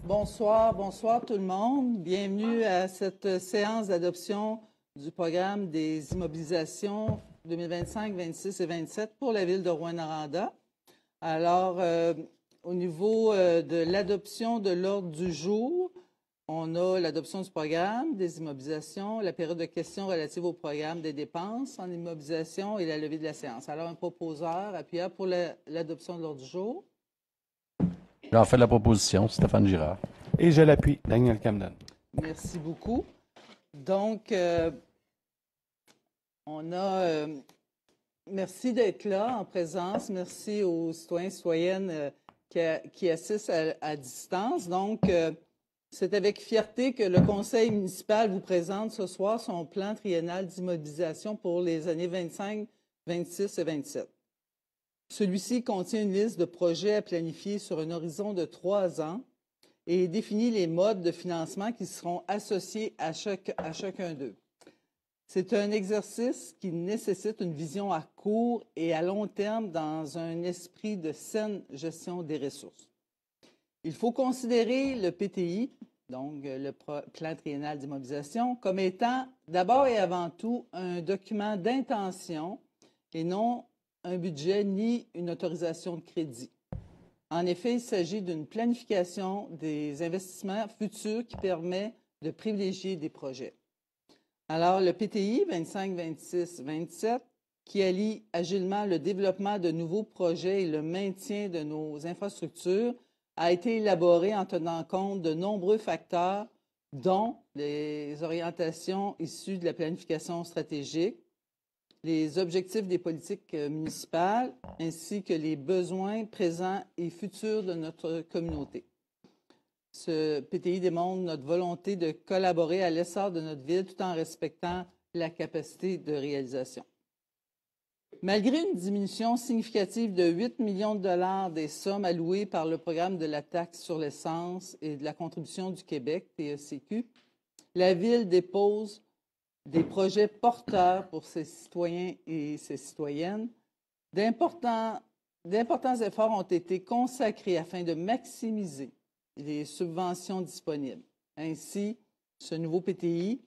Bonsoir tout le monde. Bienvenue à cette séance d'adoption du programme des immobilisations 2025, 26 et 27 pour la ville de Rouyn-Noranda. Alors, au niveau de l'adoption de l'ordre du jour, on a l'adoption du programme des immobilisations, la période de questions relative au programme des dépenses en immobilisation et la levée de la séance. Alors, un proposeur appuyable pour l'adoption de l'ordre du jour. J'en fais la proposition, Stéphane Girard. Et je l'appuie, Daniel Camden. Merci beaucoup. Donc, on a... merci d'être là en présence. Merci aux citoyens et citoyennes qui assistent à distance. Donc, c'est avec fierté que le conseil municipal vous présente ce soir son plan triennal d'immobilisation pour les années 25, 26 et 27. Celui-ci contient une liste de projets à planifier sur un horizon de 3 ans et définit les modes de financement qui seront associés à chacun d'eux. C'est un exercice qui nécessite une vision à court et à long terme dans un esprit de saine gestion des ressources. Il faut considérer le PTI, donc le plan triennal d'immobilisation, comme étant d'abord et avant tout un document d'intention et non un budget ni une autorisation de crédit. En effet, il s'agit d'une planification des investissements futurs qui permet de privilégier des projets. Alors, le PTI 25, 26, 27, qui allie agilement le développement de nouveaux projets et le maintien de nos infrastructures, a été élaboré en tenant compte de nombreux facteurs, dont les orientations issues de la planification stratégique, les objectifs des politiques municipales, ainsi que les besoins présents et futurs de notre communauté. Ce PTI démontre notre volonté de collaborer à l'essor de notre ville tout en respectant la capacité de réalisation. Malgré une diminution significative de 8 millions de dollars des sommes allouées par le programme de la taxe sur l'essence et de la contribution du Québec, TECQ, la ville dépose des projets porteurs pour ses citoyens et ses citoyennes. D'importants efforts ont été consacrés afin de maximiser les subventions disponibles. Ainsi, ce nouveau PTI,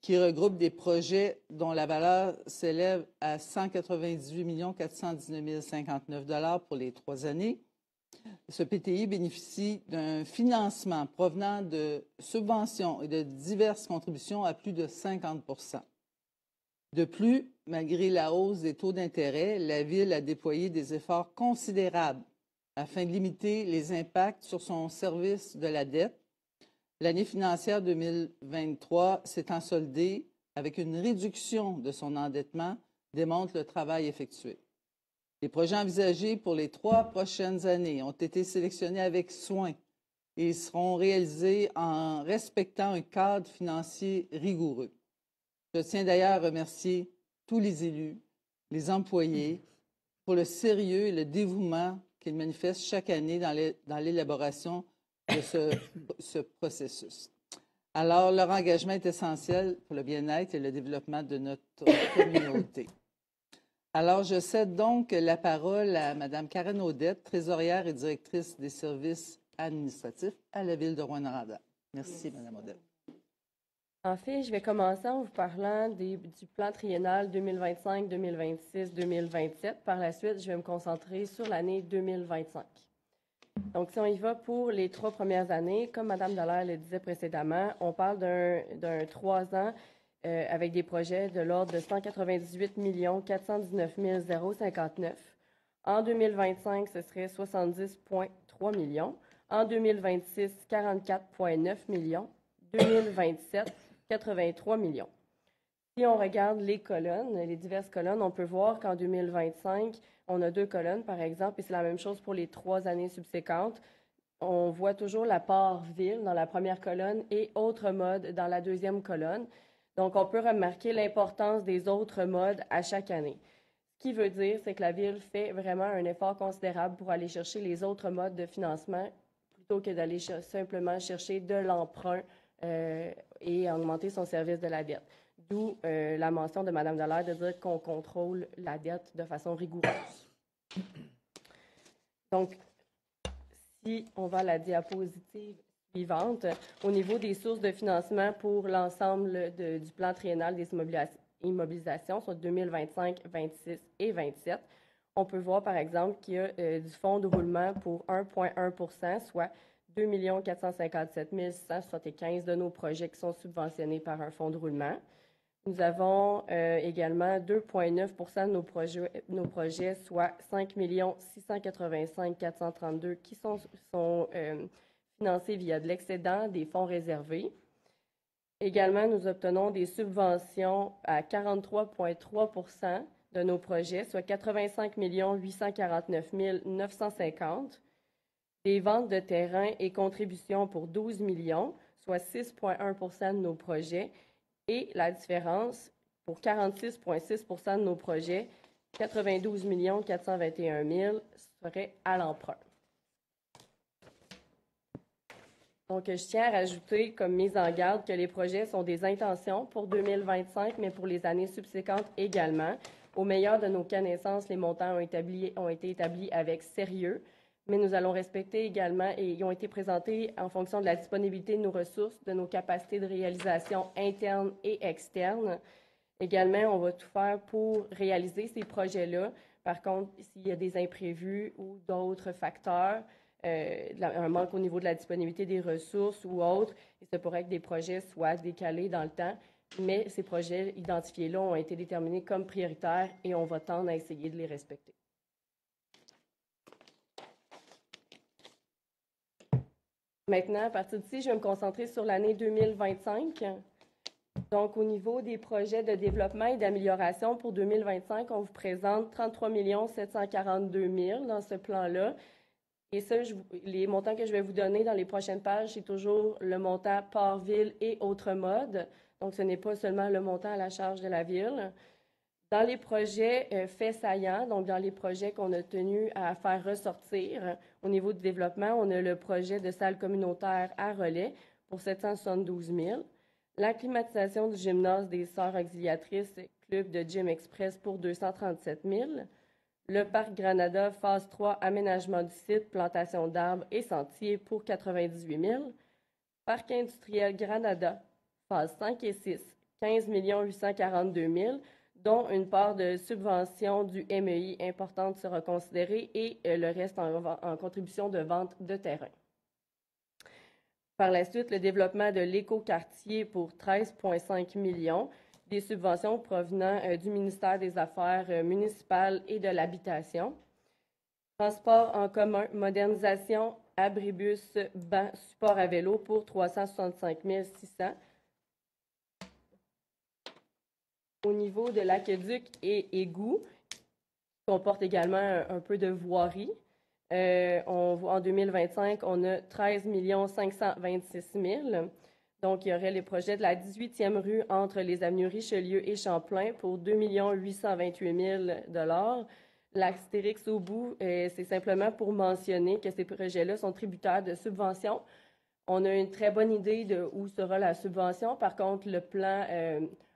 qui regroupe des projets dont la valeur s'élève à 198 419 059 $ pour les 3 années, ce PTI bénéficie d'un financement provenant de subventions et de diverses contributions à plus de 50 %. De plus, malgré la hausse des taux d'intérêt, la Ville a déployé des efforts considérables afin de limiter les impacts sur son service de la dette. L'année financière 2023 s'étant soldée avec une réduction de son endettement démontre le travail effectué. Les projets envisagés pour les 3 prochaines années ont été sélectionnés avec soin et seront réalisés en respectant un cadre financier rigoureux. Je tiens d'ailleurs à remercier tous les élus, les employés, pour le sérieux et le dévouement qu'ils manifestent chaque année dans l'élaboration de ce processus. Alors, leur engagement est essentiel pour le bien-être et le développement de notre communauté. Alors, je cède donc la parole à Mme Karen Audette, trésorière et directrice des services administratifs à la Ville de Rouyn-Noranda. Merci, Mme Audette. En fait, je vais commencer en vous parlant du plan triennal 2025, 2026, 2027. Par la suite, je vais me concentrer sur l'année 2025. Donc, si on y va pour les 3 premières années, comme Mme Dallaire le disait précédemment, on parle d'un 3 ans avec des projets de l'ordre de 198 419 059. En 2025, ce serait 70,3 millions. En 2026, 44,9 millions. 2027, 83 millions. Si on regarde les colonnes, les diverses colonnes, on peut voir qu'en 2025, on a 2 colonnes, par exemple, et c'est la même chose pour les 3 années subséquentes. On voit toujours la part ville dans la première colonne et autres modes dans la deuxième colonne. Donc, on peut remarquer l'importance des autres modes à chaque année. Ce qui veut dire, c'est que la ville fait vraiment un effort considérable pour aller chercher les autres modes de financement plutôt que d'aller simplement chercher de l'emprunt et augmenter son service de la dette. D'où la mention de Mme Dallaire de dire qu'on contrôle la dette de façon rigoureuse. Donc, si on va à la diapositive suivantes. Au niveau des sources de financement pour l'ensemble du plan triennal des immobilisations, soit 2025, 26 et 27, on peut voir, par exemple, qu'il y a du fonds de roulement pour 1,1 %, soit 2 457 675 de nos projets qui sont subventionnés par un fonds de roulement. Nous avons également 2,9 % de nos projets, soit 5 685 432 qui sont financés via de l'excédent des fonds réservés. Également, nous obtenons des subventions à 43,3 % de nos projets, soit 85 849 950. Des ventes de terrain et contributions pour 12 millions, soit 6,1 % de nos projets. Et la différence, pour 46,6 % de nos projets, 92 421 000 serait à l'emprunt. Donc, je tiens à rajouter comme mise en garde que les projets sont des intentions pour 2025, mais pour les années subséquentes également. Au meilleur de nos connaissances, les montants ont été établis avec sérieux, mais nous allons respecter également, et ils ont été présentés en fonction de la disponibilité de nos ressources, de nos capacités de réalisation internes et externes. Également, on va tout faire pour réaliser ces projets-là. Par contre, s'il y a des imprévus ou d'autres facteurs, un manque au niveau de la disponibilité des ressources ou autres, il se pourrait que des projets soient décalés dans le temps, mais ces projets identifiés-là ont été déterminés comme prioritaires et on va tendre à essayer de les respecter. Maintenant, à partir d'ici, je vais me concentrer sur l'année 2025. Donc, au niveau des projets de développement et d'amélioration pour 2025, on vous présente 33 742 000 dans ce plan-là. Et ça, les montants que je vais vous donner dans les prochaines pages, c'est toujours le montant par ville et autres modes. Donc, ce n'est pas seulement le montant à la charge de la ville. Dans les projets faits saillants, donc dans les projets qu'on a tenu à faire ressortir, au niveau du développement, on a le projet de salle communautaire à Relais pour 772 000, la climatisation du gymnase des Sœurs auxiliatrices Club de Gym Express pour 237 000, le parc Granada phase 3 aménagement du site, plantation d'arbres et sentiers pour 98 000, parc industriel Granada phase 5 et 6, 15 842 000, dont une part de subvention du MEI importante sera considérée et le reste en contribution de vente de terrain. Par la suite, le développement de l'écoquartier pour 13,5 millions, des subventions provenant du ministère des Affaires municipales et de l'Habitation. Transport en commun, modernisation, abribus, banc, support à vélo pour 365 600. Au niveau de l'aqueduc et égouts, qui comporte également un peu de voirie, en 2025, on a 13 526 000. Donc, il y aurait les projets de la 18e rue entre les avenues Richelieu et Champlain pour 2 828 000 L'Astérix au bout, c'est simplement pour mentionner que ces projets-là sont tributaires de subventions. On a une très bonne idée de où sera la subvention. Par contre, le plan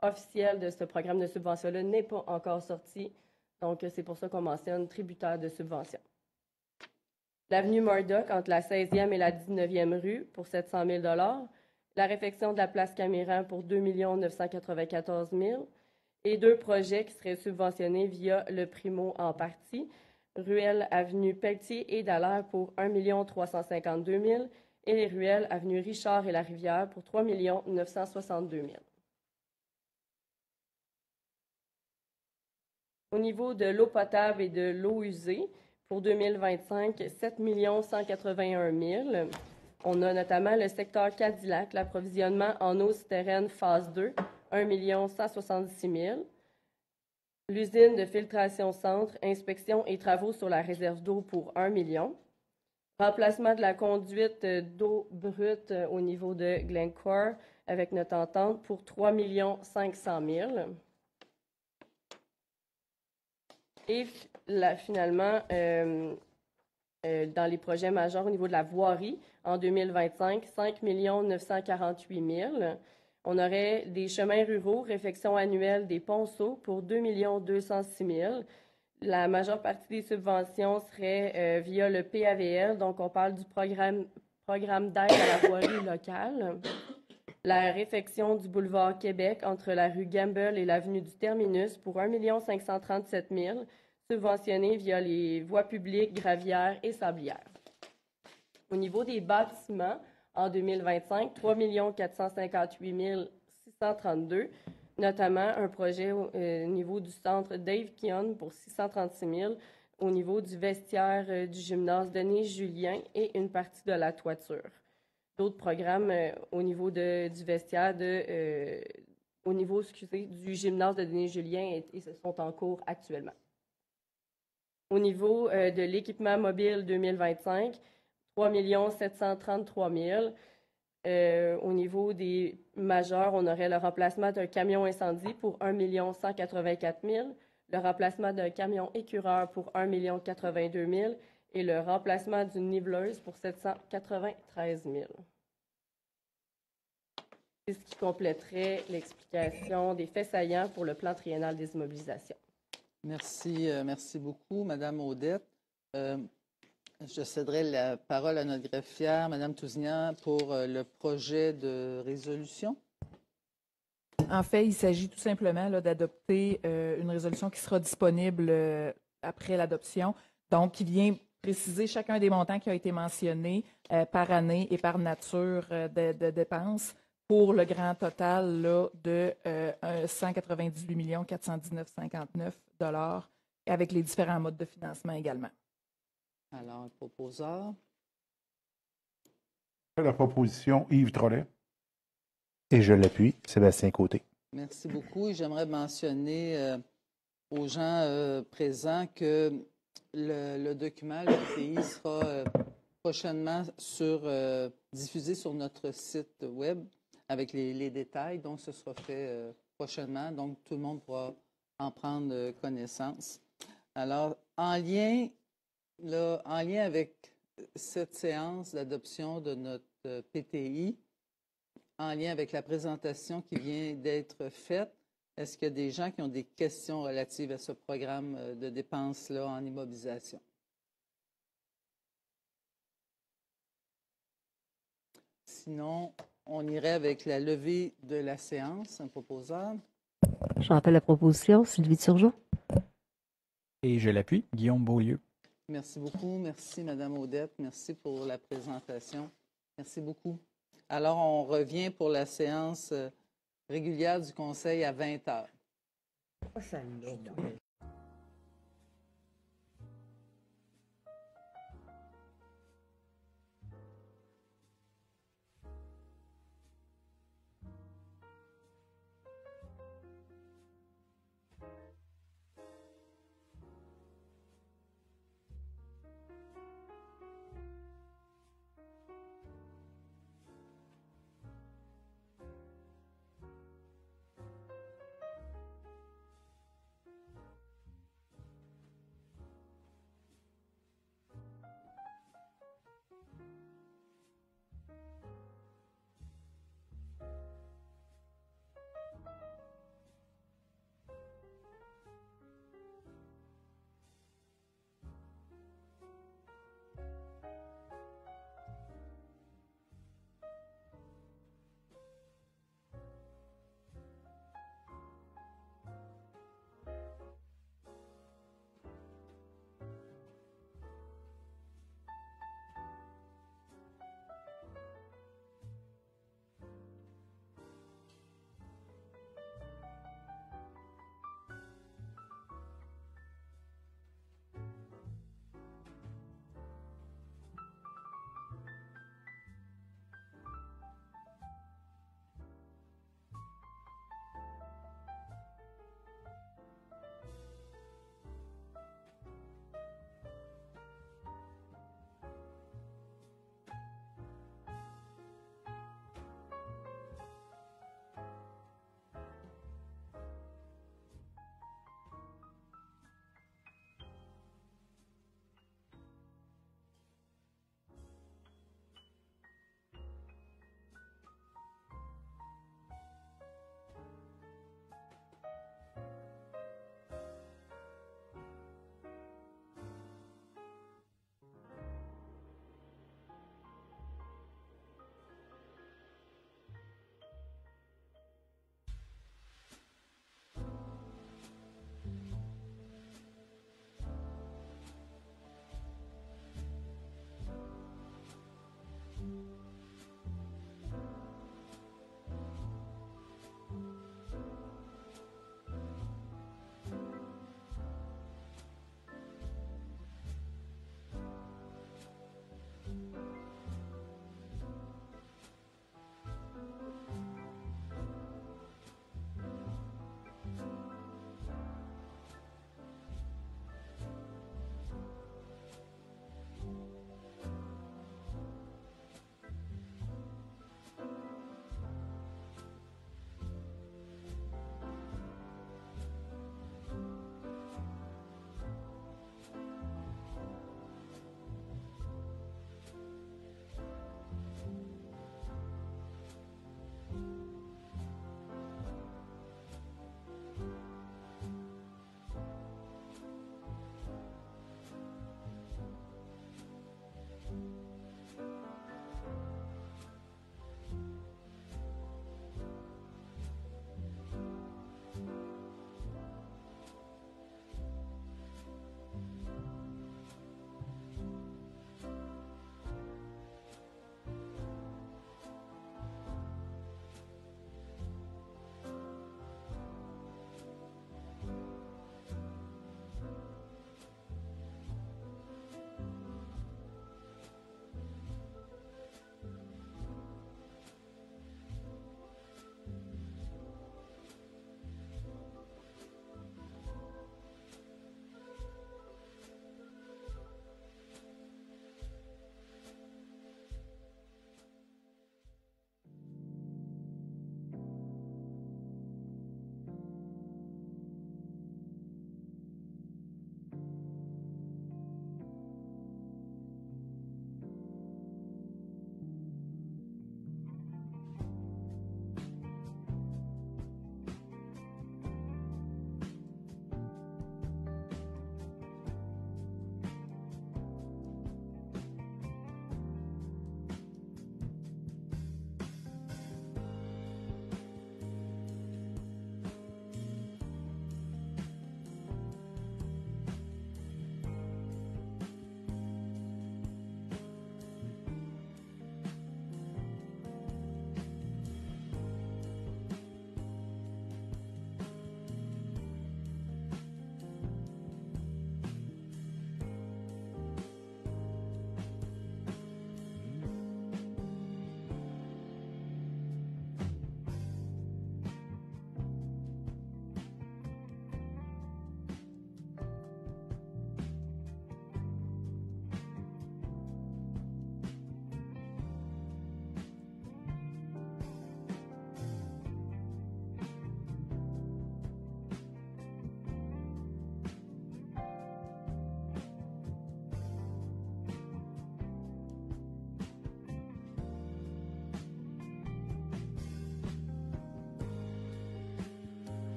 officiel de ce programme de subvention-là n'est pas encore sorti. Donc, c'est pour ça qu'on mentionne tributaire de subvention. L'avenue Murdoch entre la 16e et la 19e rue pour 700 000 la réfection de la place Camiran pour 2 994 000 et deux projets qui seraient subventionnés via le Primo en partie, ruelle avenue Pelletier et Dallaire pour 1 352 000 et les ruelles avenue Richard et la Rivière pour 3 962 000. Au niveau de l'eau potable et de l'eau usée, pour 2025, 7 181 000. On a notamment le secteur Cadillac, l'approvisionnement en eau souterraine phase 2, 1 166 000. L'usine de filtration centre, inspection et travaux sur la réserve d'eau pour 1 million. Remplacement de la conduite d'eau brute au niveau de Glencore avec notre entente pour 3 500 000. Et là, finalement, dans les projets majeurs au niveau de la voirie, en 2025, 5 948 000. On aurait des chemins ruraux, réfection annuelle des ponceaux pour 2 206 000. La majeure partie des subventions serait via le PAVL, donc on parle du programme programme d'aide à la voirie locale, la réfection du boulevard Québec entre la rue Gamble et l'avenue du Terminus pour 1 537 000, subventionné via les voies publiques, gravières et sablières. Au niveau des bâtiments, en 2025, 3 458 632, notamment un projet au niveau du centre Dave Keon pour 636 000, au niveau du vestiaire du gymnase Denis-Julien et une partie de la toiture. D'autres programmes au niveau du vestiaire, au niveau du gymnase de Denis-Julien et sont en cours actuellement. Au niveau de l'équipement mobile 2025, 3 733 000. Au niveau des majeurs, on aurait le remplacement d'un camion incendie pour 1 184 000, le remplacement d'un camion écureur pour 1 082 000 et le remplacement d'une niveleuse pour 793 000. C'est ce qui compléterait l'explication des faits saillants pour le plan triennal des immobilisations. Merci beaucoup, Madame Audette. Je céderai la parole à notre greffière, Madame Tousignan, pour le projet de résolution. En fait, il s'agit tout simplement d'adopter une résolution qui sera disponible après l'adoption, donc qui vient préciser chacun des montants qui a été mentionné par année et par nature de dépenses pour le grand total là, de 198 419,59 $ avec les différents modes de financement également. Alors, le proposeur. La proposition, Yves Trollet. Et je l'appuie, Sébastien Côté. Merci beaucoup. Et j'aimerais mentionner aux gens présents que le document, le PTI, sera prochainement diffusé sur notre site web avec les détails. Donc, ce sera fait prochainement. Donc, tout le monde pourra en prendre connaissance. Alors, en lien avec cette séance d'adoption de notre PTI, en lien avec la présentation qui vient d'être faite, est-ce qu'il y a des gens qui ont des questions relatives à ce programme de dépenses-là en immobilisation? Sinon, on irait avec la levée de la séance. Un proposeur. Je rappelle la proposition, Sylvie Turgeon. Et je l'appuie, Guillaume Beaulieu. Merci beaucoup. Merci, Madame Audette. Merci pour la présentation. Merci beaucoup. Alors, on revient pour la séance régulière du Conseil à 20 heures.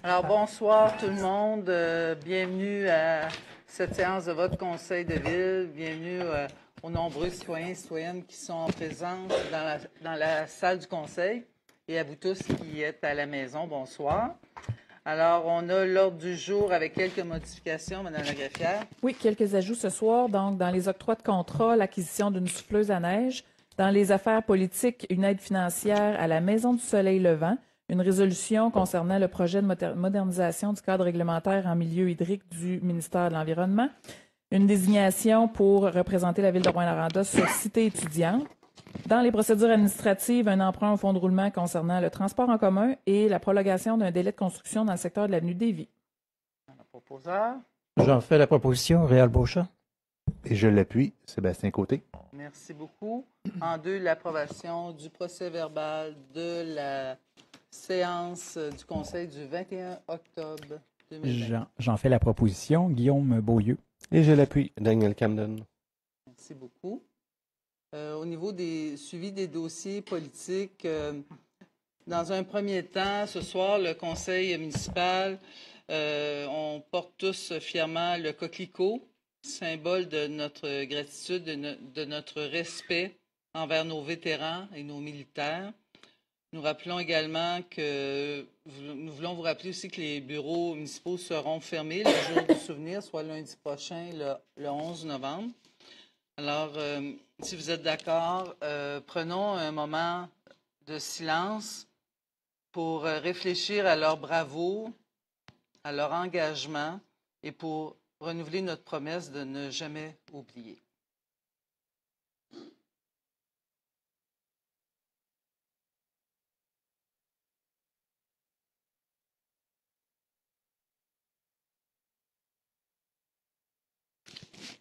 Alors, bonsoir tout le monde. Bienvenue à cette séance de votre conseil de ville. Bienvenue aux nombreux citoyens et citoyennes qui sont en présence dans la salle du conseil et à vous tous qui êtes à la maison. Bonsoir. Alors, on a l'ordre du jour avec quelques modifications, Mme la greffière. Oui, quelques ajouts ce soir. Donc, dans les octrois de contrat, l'acquisition d'une souffleuse à neige. Dans les affaires politiques, une aide financière à la Maison du Soleil Levant. Une résolution concernant le projet de modernisation du cadre réglementaire en milieu hydrique du ministère de l'Environnement. Une désignation pour représenter la ville de Rouyn-Noranda sur cité étudiante. Dans les procédures administratives, un emprunt au fonds de roulement concernant le transport en commun et la prolongation d'un délai de construction dans le secteur de l'avenue Davy. Proposeur. J'en fais la proposition, Réal Beauchamp. Et je l'appuie, Sébastien Côté. Merci beaucoup. En deux, l'approbation du procès-verbal de la séance du Conseil du 21 octobre 2020. J'en fais la proposition, Guillaume Beaulieu. Et je l'appuie, Daniel Camden. Merci beaucoup. Au niveau des suivis des dossiers politiques, dans un premier temps, ce soir, le Conseil municipal, on porte tous fièrement le coquelicot, symbole de notre gratitude, de notre respect envers nos vétérans et nos militaires. Nous rappelons également que nous voulons vous rappeler aussi que les bureaux municipaux seront fermés le jour du souvenir, soit lundi prochain, le 11 novembre. Alors, si vous êtes d'accord, prenons un moment de silence pour réfléchir à leur bravoure, à leur engagement et pour renouveler notre promesse de ne jamais oublier.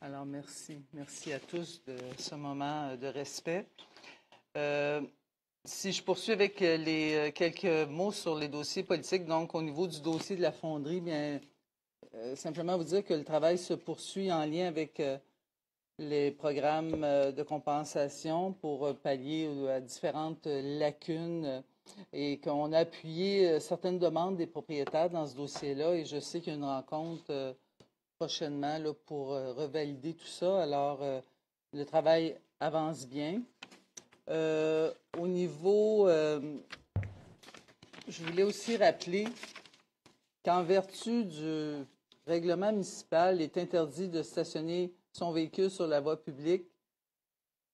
Alors, merci. Merci à tous de ce moment de respect. Si je poursuis avec quelques mots sur les dossiers politiques, donc au niveau du dossier de la fonderie, bien, simplement vous dire que le travail se poursuit en lien avec les programmes de compensation pour pallier à différentes lacunes et qu'on a appuyé certaines demandes des propriétaires dans ce dossier-là et je sais qu'il y a une rencontre prochainement là, pour revalider tout ça. Alors, le travail avance bien. Au niveau, je voulais aussi rappeler qu'en vertu du règlement municipal, il est interdit de stationner son véhicule sur la voie publique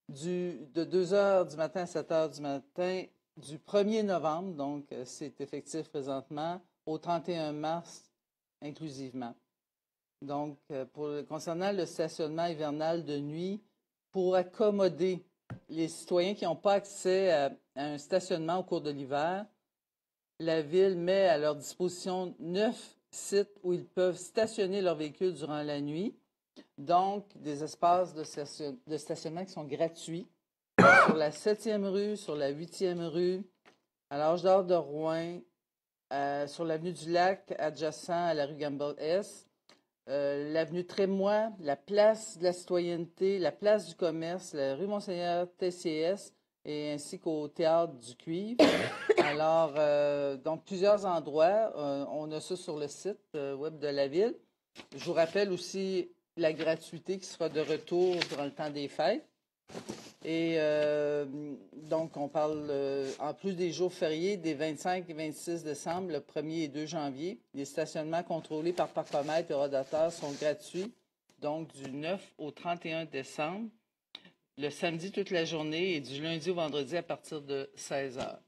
de 2 heures du matin à 7 heures du matin du 1er novembre, donc c'est effectif présentement, au 31 mars inclusivement. Donc, concernant le stationnement hivernal de nuit, pour accommoder les citoyens qui n'ont pas accès à un stationnement au cours de l'hiver, la Ville met à leur disposition 9 sites où ils peuvent stationner leur véhicule durant la nuit. Donc, des espaces de stationnement qui sont gratuits sur la 7e rue, sur la 8e rue, à l'Âge d'Or de Rouyn, sur l'avenue du Lac, adjacent à la rue Gamble-Est, l'avenue Trémois, la place de la citoyenneté, la place du commerce, la rue Monseigneur TCS et ainsi qu'au théâtre du Cuivre. Alors, donc plusieurs endroits. On a ça sur le site web de la Ville. Je vous rappelle aussi la gratuité qui sera de retour durant le temps des fêtes. Et donc, on parle, en plus des jours fériés, des 25 et 26 décembre, le 1er et 2 janvier. Les stationnements contrôlés par parcomètre et rodateurs sont gratuits, donc du 9 au 31 décembre, le samedi toute la journée et du lundi au vendredi à partir de 16 heures.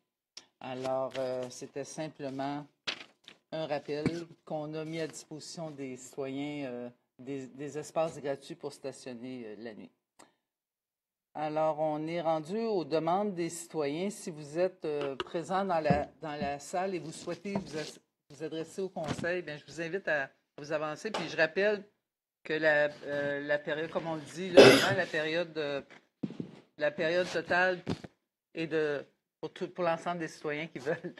Alors, c'était simplement un rappel qu'on a mis à disposition des citoyens des espaces gratuits pour stationner la nuit. Alors, on est rendu aux demandes des citoyens. Si vous êtes présent dans la salle et vous souhaitez vous adresser au conseil, bien, je vous invite à vous avancer. Puis je rappelle que la période, comme on le dit, là, la période totale est pour l'ensemble des citoyens qui veulent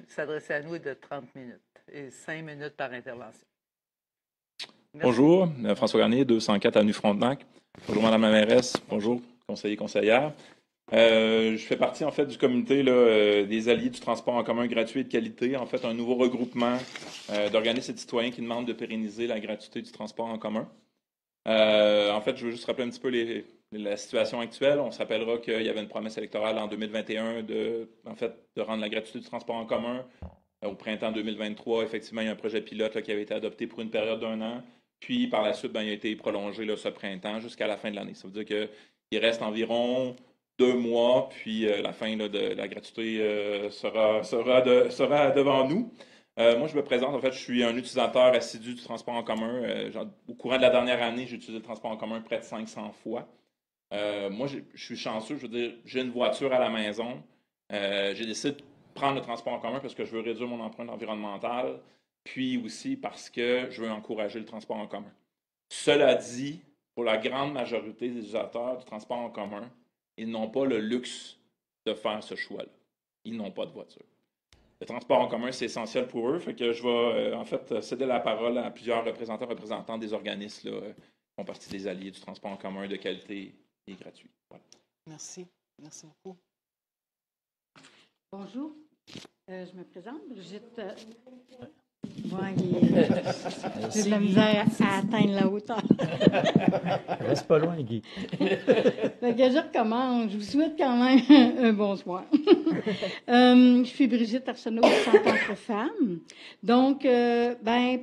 s'adresser à nous est de 30 minutes et 5 minutes par intervention. Merci. Bonjour, François Garnier, 204 avenue Frontenac. Bonjour, Madame la mairesse. Bonjour, conseillers, conseillères. Je fais partie, en fait, du comité là, des alliés du transport en commun gratuit et de qualité. En fait, un nouveau regroupement d'organismes et de citoyens qui demandent de pérenniser la gratuité du transport en commun. En fait, je veux juste rappeler un petit peu la situation actuelle. On se rappellera qu'il y avait une promesse électorale en 2021 de rendre la gratuité du transport en commun. Au printemps 2023, effectivement, il y a un projet pilote là, qui avait été adopté pour une période d'1 an. Puis, par la suite, il a été prolongé là, ce printemps jusqu'à la fin de l'année. Ça veut dire qu'il reste environ 2 mois, puis la fin là, de la gratuité sera devant nous. Moi, je me présente, en fait, je suis un utilisateur assidu du transport en commun. Au courant de la dernière année, j'ai utilisé le transport en commun près de 500 fois. Moi, je suis chanceux, je veux dire, j'ai une voiture à la maison. J'ai décidé de prendre le transport en commun parce que je veux réduire mon empreinte environnementale, puis aussi parce que je veux encourager le transport en commun. Cela dit, pour la grande majorité des utilisateurs du transport en commun, ils n'ont pas le luxe de faire ce choix-là. Ils n'ont pas de voiture. Le transport en commun, c'est essentiel pour eux. Fait que je vais en fait céder la parole à plusieurs représentants des organismes là, qui font partie des alliés du transport en commun de qualité et gratuit. Voilà. Merci. Merci beaucoup. Bonjour. Je me présente, Brigitte. J'ai de la misère à atteindre la hauteur. Reste pas loin, Guy. Fait que je recommence. Je vous souhaite quand même un bonsoir. Je suis Brigitte Arsenault du Centre entre femmes. Donc,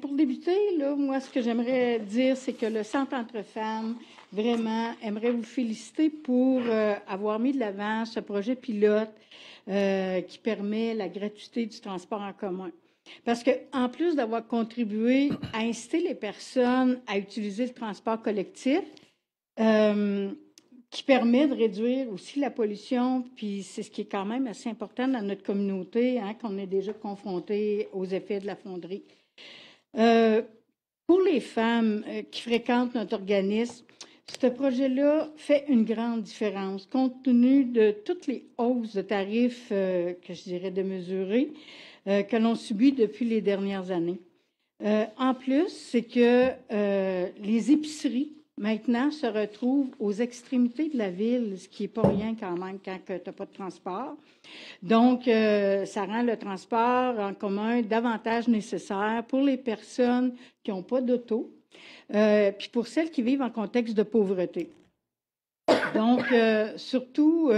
pour débuter, là, moi, ce que j'aimerais dire, c'est que le Centre entre femmes, vraiment, aimerait vous féliciter pour avoir mis de l'avant ce projet pilote qui permet la gratuité du transport en commun. Parce qu'en plus d'avoir contribué à inciter les personnes à utiliser le transport collectif, qui permet de réduire aussi la pollution, puis c'est ce qui est quand même assez important dans notre communauté, hein, qu'on est déjà confronté aux effets de la fonderie. Pour les femmes qui fréquentent notre organisme, ce projet-là fait une grande différence, compte tenu de toutes les hausses de tarifs, que je dirais démesurées, que l'on subit depuis les dernières années. En plus, c'est que les épiceries, maintenant, se retrouvent aux extrémités de la ville, ce qui n'est pas rien quand même quand tu n'as pas de transport. Donc, ça rend le transport en commun davantage nécessaire pour les personnes qui n'ont pas d'auto, puis pour celles qui vivent en contexte de pauvreté. Donc, surtout,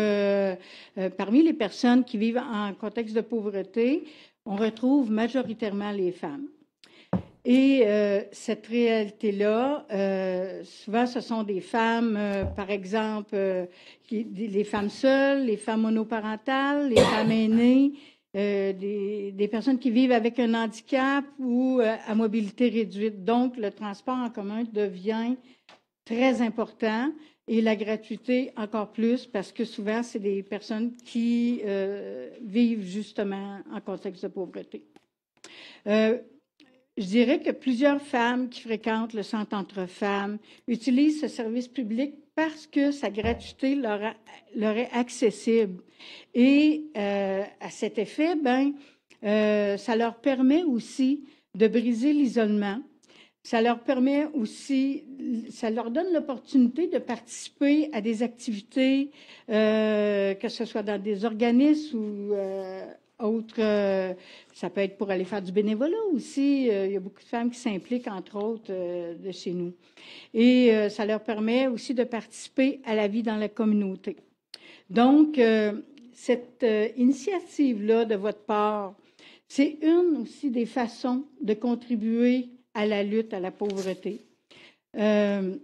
parmi les personnes qui vivent en contexte de pauvreté, on retrouve majoritairement les femmes. Et cette réalité-là, souvent, ce sont des femmes, par exemple, les femmes seules, les femmes monoparentales, les femmes aînées, des personnes qui vivent avec un handicap ou à mobilité réduite. Donc, le transport en commun devient très important et la gratuité encore plus parce que souvent, c'est des personnes qui vivent justement en contexte de pauvreté. Je dirais que plusieurs femmes qui fréquentent le Centre entre femmes utilisent ce service public parce que sa gratuité leur est accessible. Et à cet effet, ça leur permet aussi de briser l'isolement. Ça leur permet aussi, ça leur donne l'opportunité de participer à des activités, que ce soit dans des organismes ou autres. Ça peut être pour aller faire du bénévolat aussi. Il y a beaucoup de femmes qui s'impliquent, entre autres, de chez nous. Et ça leur permet aussi de participer à la vie dans la communauté. Donc, cette initiative-là de votre part, c'est une aussi des façons de contribuer à la lutte à la pauvreté. Comme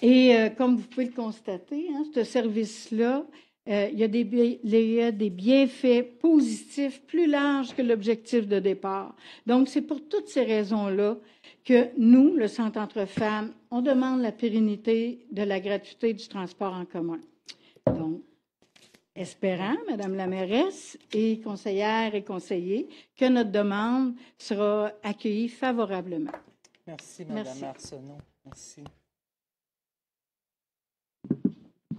vous pouvez le constater, hein, ce service-là, il y a des bienfaits positifs plus larges que l'objectif de départ. Donc, c'est pour toutes ces raisons-là que nous, le Centre entre femmes, on demande la pérennité de la gratuité du transport en commun. Donc, espérant, Madame la mairesse et conseillères et conseillers, que notre demande sera accueillie favorablement. Merci, Madame Arsenault. Merci.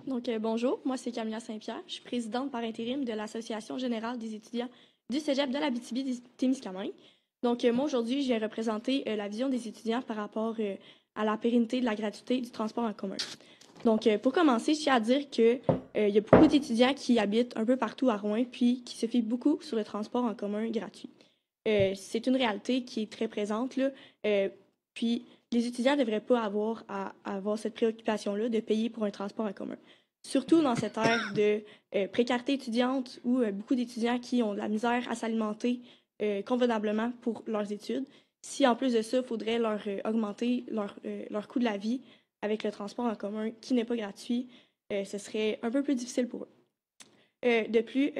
Donc, bonjour, moi c'est Camilla Saint-Pierre. Je suis présidente par intérim de l'Association générale des étudiants du Cégep de l'Abitibi-Témiscamingue. Donc, moi aujourd'hui, je viens représenter la vision des étudiants par rapport à la pérennité de la gratuité du transport en commun. Donc, pour commencer, je tiens à dire qu'il y a beaucoup d'étudiants qui habitent un peu partout à Rouen, puis qui se fient beaucoup sur le transport en commun gratuit. C'est une réalité qui est très présente, là. Puis, les étudiants ne devraient pas avoir à avoir cette préoccupation-là de payer pour un transport en commun. Surtout dans cette ère de précarité étudiante où beaucoup d'étudiants qui ont de la misère à s'alimenter convenablement pour leurs études. Si en plus de ça, il faudrait leur augmenter leur coût de la vie avec le transport en commun qui n'est pas gratuit, ce serait un peu plus difficile pour eux. De plus,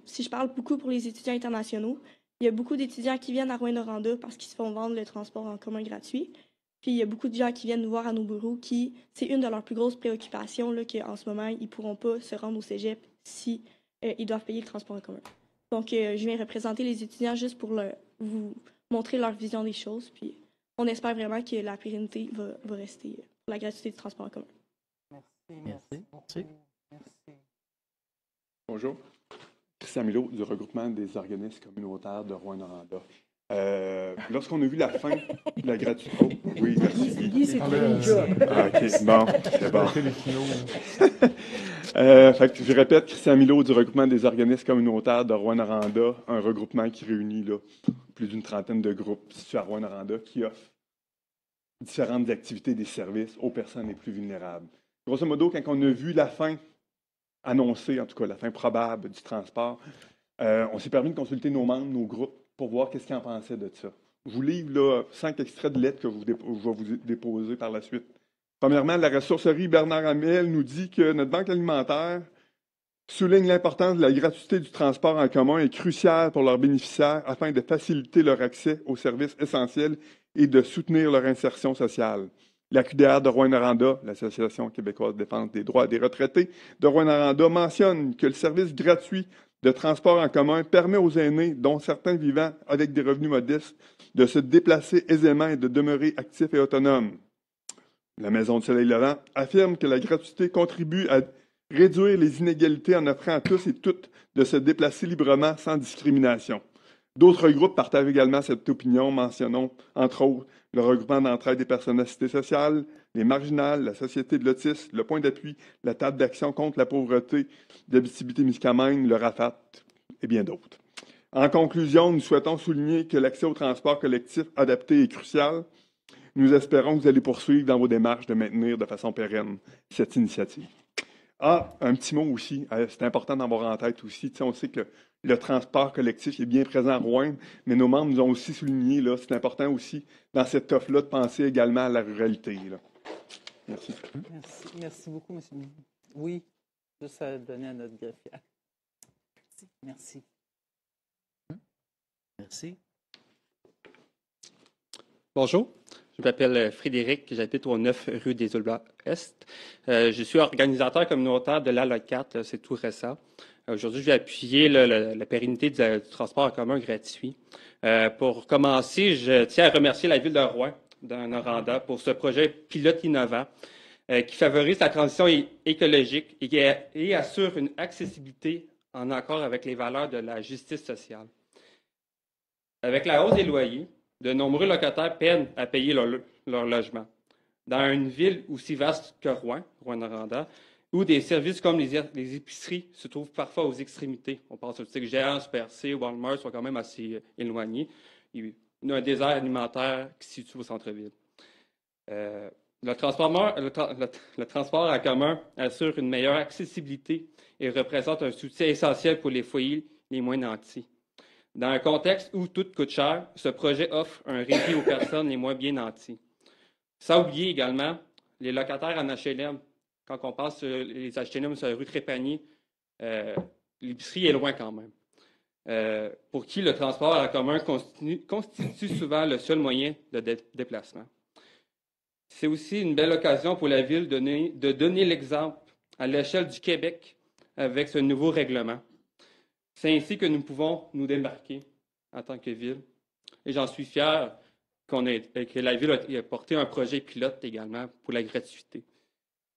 si je parle beaucoup pour les étudiants internationaux, il y a beaucoup d'étudiants qui viennent à Rouyn-Noranda parce qu'ils se font vendre le transport en commun gratuit. Puis il y a beaucoup de gens qui viennent nous voir à nos bureaux qui, c'est une de leurs plus grosses préoccupations, là, qu'en ce moment, ils ne pourront pas se rendre au cégep si ils doivent payer le transport en commun. Donc, je viens représenter les étudiants juste pour vous montrer leur vision des choses. Puis on espère vraiment que la pérennité va rester pour la gratuité du transport en commun. Merci. Bonjour. Christian Milot du regroupement des organismes communautaires de Rouyn-Noranda. Lorsqu'on a vu la fin de la gratuité... Oh, oui, merci. Guy, c'est très job. OK, bon, c'est bon. Fait que je répète, Christian Milot du regroupement des organismes communautaires de Rouyn-Noranda, un regroupement qui réunit là, plus d'une trentaine de groupes situés à Rouyn-Noranda qui offrent différentes activités et des services aux personnes les plus vulnérables. Grosso modo, quand on a vu la fin annoncée, en tout cas la fin probable du transport, on s'est permis de consulter nos membres, nos groupes, pour voir qu'est-ce qu'ils en pensaient de ça. Je vous livre là, 5 extraits de lettres que je vais vous déposer par la suite. Premièrement, la ressourcerie Bernard Hamel nous dit que notre banque alimentaire souligne l'importance de la gratuité du transport en commun est cruciale pour leurs bénéficiaires afin de faciliter leur accès aux services essentiels et de soutenir leur insertion sociale. La QDR de Rouyn-Noranda, l'Association québécoise de défense des droits des retraités de Rouyn-Noranda, mentionne que le service gratuit de transport en commun permet aux aînés, dont certains vivant avec des revenus modestes, de se déplacer aisément et de demeurer actifs et autonomes. La Maison du Soleil Levant affirme que la gratuité contribue à réduire les inégalités en offrant à tous et toutes de se déplacer librement sans discrimination. D'autres groupes partagent également cette opinion, mentionnons entre autres le regroupement d'entraide des personnes à cité sociale, les marginales, la Société de l'autisme, le Point d'appui, la Table d'action contre la pauvreté d'Abitibi-Témiscamingue, le RAFAT et bien d'autres. En conclusion, nous souhaitons souligner que l'accès au transport collectif adapté est crucial. Nous espérons que vous allez poursuivre dans vos démarches de maintenir de façon pérenne cette initiative. Un petit mot aussi, c'est important d'avoir en tête aussi, on sait que le transport collectif est bien présent à Rouen, mais nos membres nous ont aussi souligné, là, c'est important aussi, dans cette offre-là, de penser également à la ruralité. Là. Merci. Merci beaucoup, M. Oui, juste à donner à notre greffière. Merci. Merci. Bonjour, je m'appelle Frédéric, j'habite au 9 rue des Aulbas-Est. Je suis organisateur communautaire de l'ALA 4, c'est tout récent. Aujourd'hui, je vais appuyer la pérennité du transport en commun gratuit. Pour commencer, je tiens à remercier la Ville de Rouen, dans Noranda, pour ce projet pilote innovant qui favorise la transition écologique et assure une accessibilité en accord avec les valeurs de la justice sociale. Avec la hausse des loyers, de nombreux locataires peinent à payer leur logement. Dans une ville aussi vaste que Rouyn-Noranda, où des services comme les épiceries se trouvent parfois aux extrémités. On pense au Tic Géant, Super C, Walmart sont quand même assez éloignés. Il y a un désert alimentaire qui se situe au centre-ville. Le transport en commun assure une meilleure accessibilité et représente un soutien essentiel pour les foyers les moins nantis. Dans un contexte où tout coûte cher, ce projet offre un répit aux personnes les moins bien nanties. Sans oublier également les locataires en HLM. Quand on passe sur les HLM sur la rue Trépanier, l'épicerie est loin quand même. Pour qui le transport en commun constitue souvent le seul moyen de déplacement. C'est aussi une belle occasion pour la Ville de donner l'exemple à l'échelle du Québec avec ce nouveau règlement. C'est ainsi que nous pouvons nous démarquer en tant que Ville. Et j'en suis fier que la Ville ait porté un projet pilote également pour la gratuité.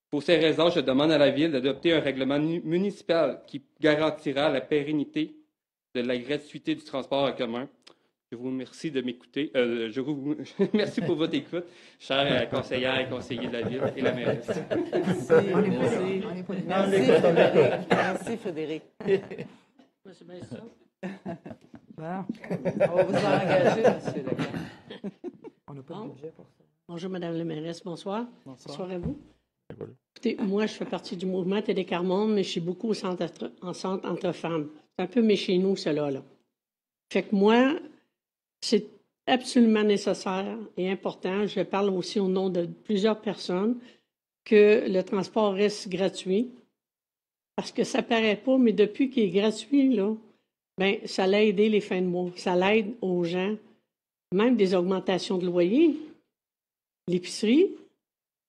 Pour ces raisons, je demande à la Ville d'adopter un règlement municipal qui garantira la pérennité de la gratuité du transport en commun, Je vous remercie de m'écouter. Je vous merci pour votre écoute, chers conseillères et conseillers de la Ville et la mairesse. Merci, Frédéric. C'est bien ça. Bon. On va vous engager, monsieur Leclerc. On n'a pas de budget pour ça. Bonjour, Madame la mairesse. Bonsoir. Bonsoir à vous. Écoutez, moi, je fais partie du mouvement Télécarmonde, mais je suis beaucoup en centre entre femmes. C'est un peu mes chez nous, cela, là. Fait que moi, c'est absolument nécessaire et important. Je parle aussi au nom de plusieurs personnes que le transport reste gratuit. Parce que ça paraît pas, mais depuis qu'il est gratuit, là, ben, ça l'a aidé les fins de mois. Ça l'aide aux gens. Même des augmentations de loyer, l'épicerie,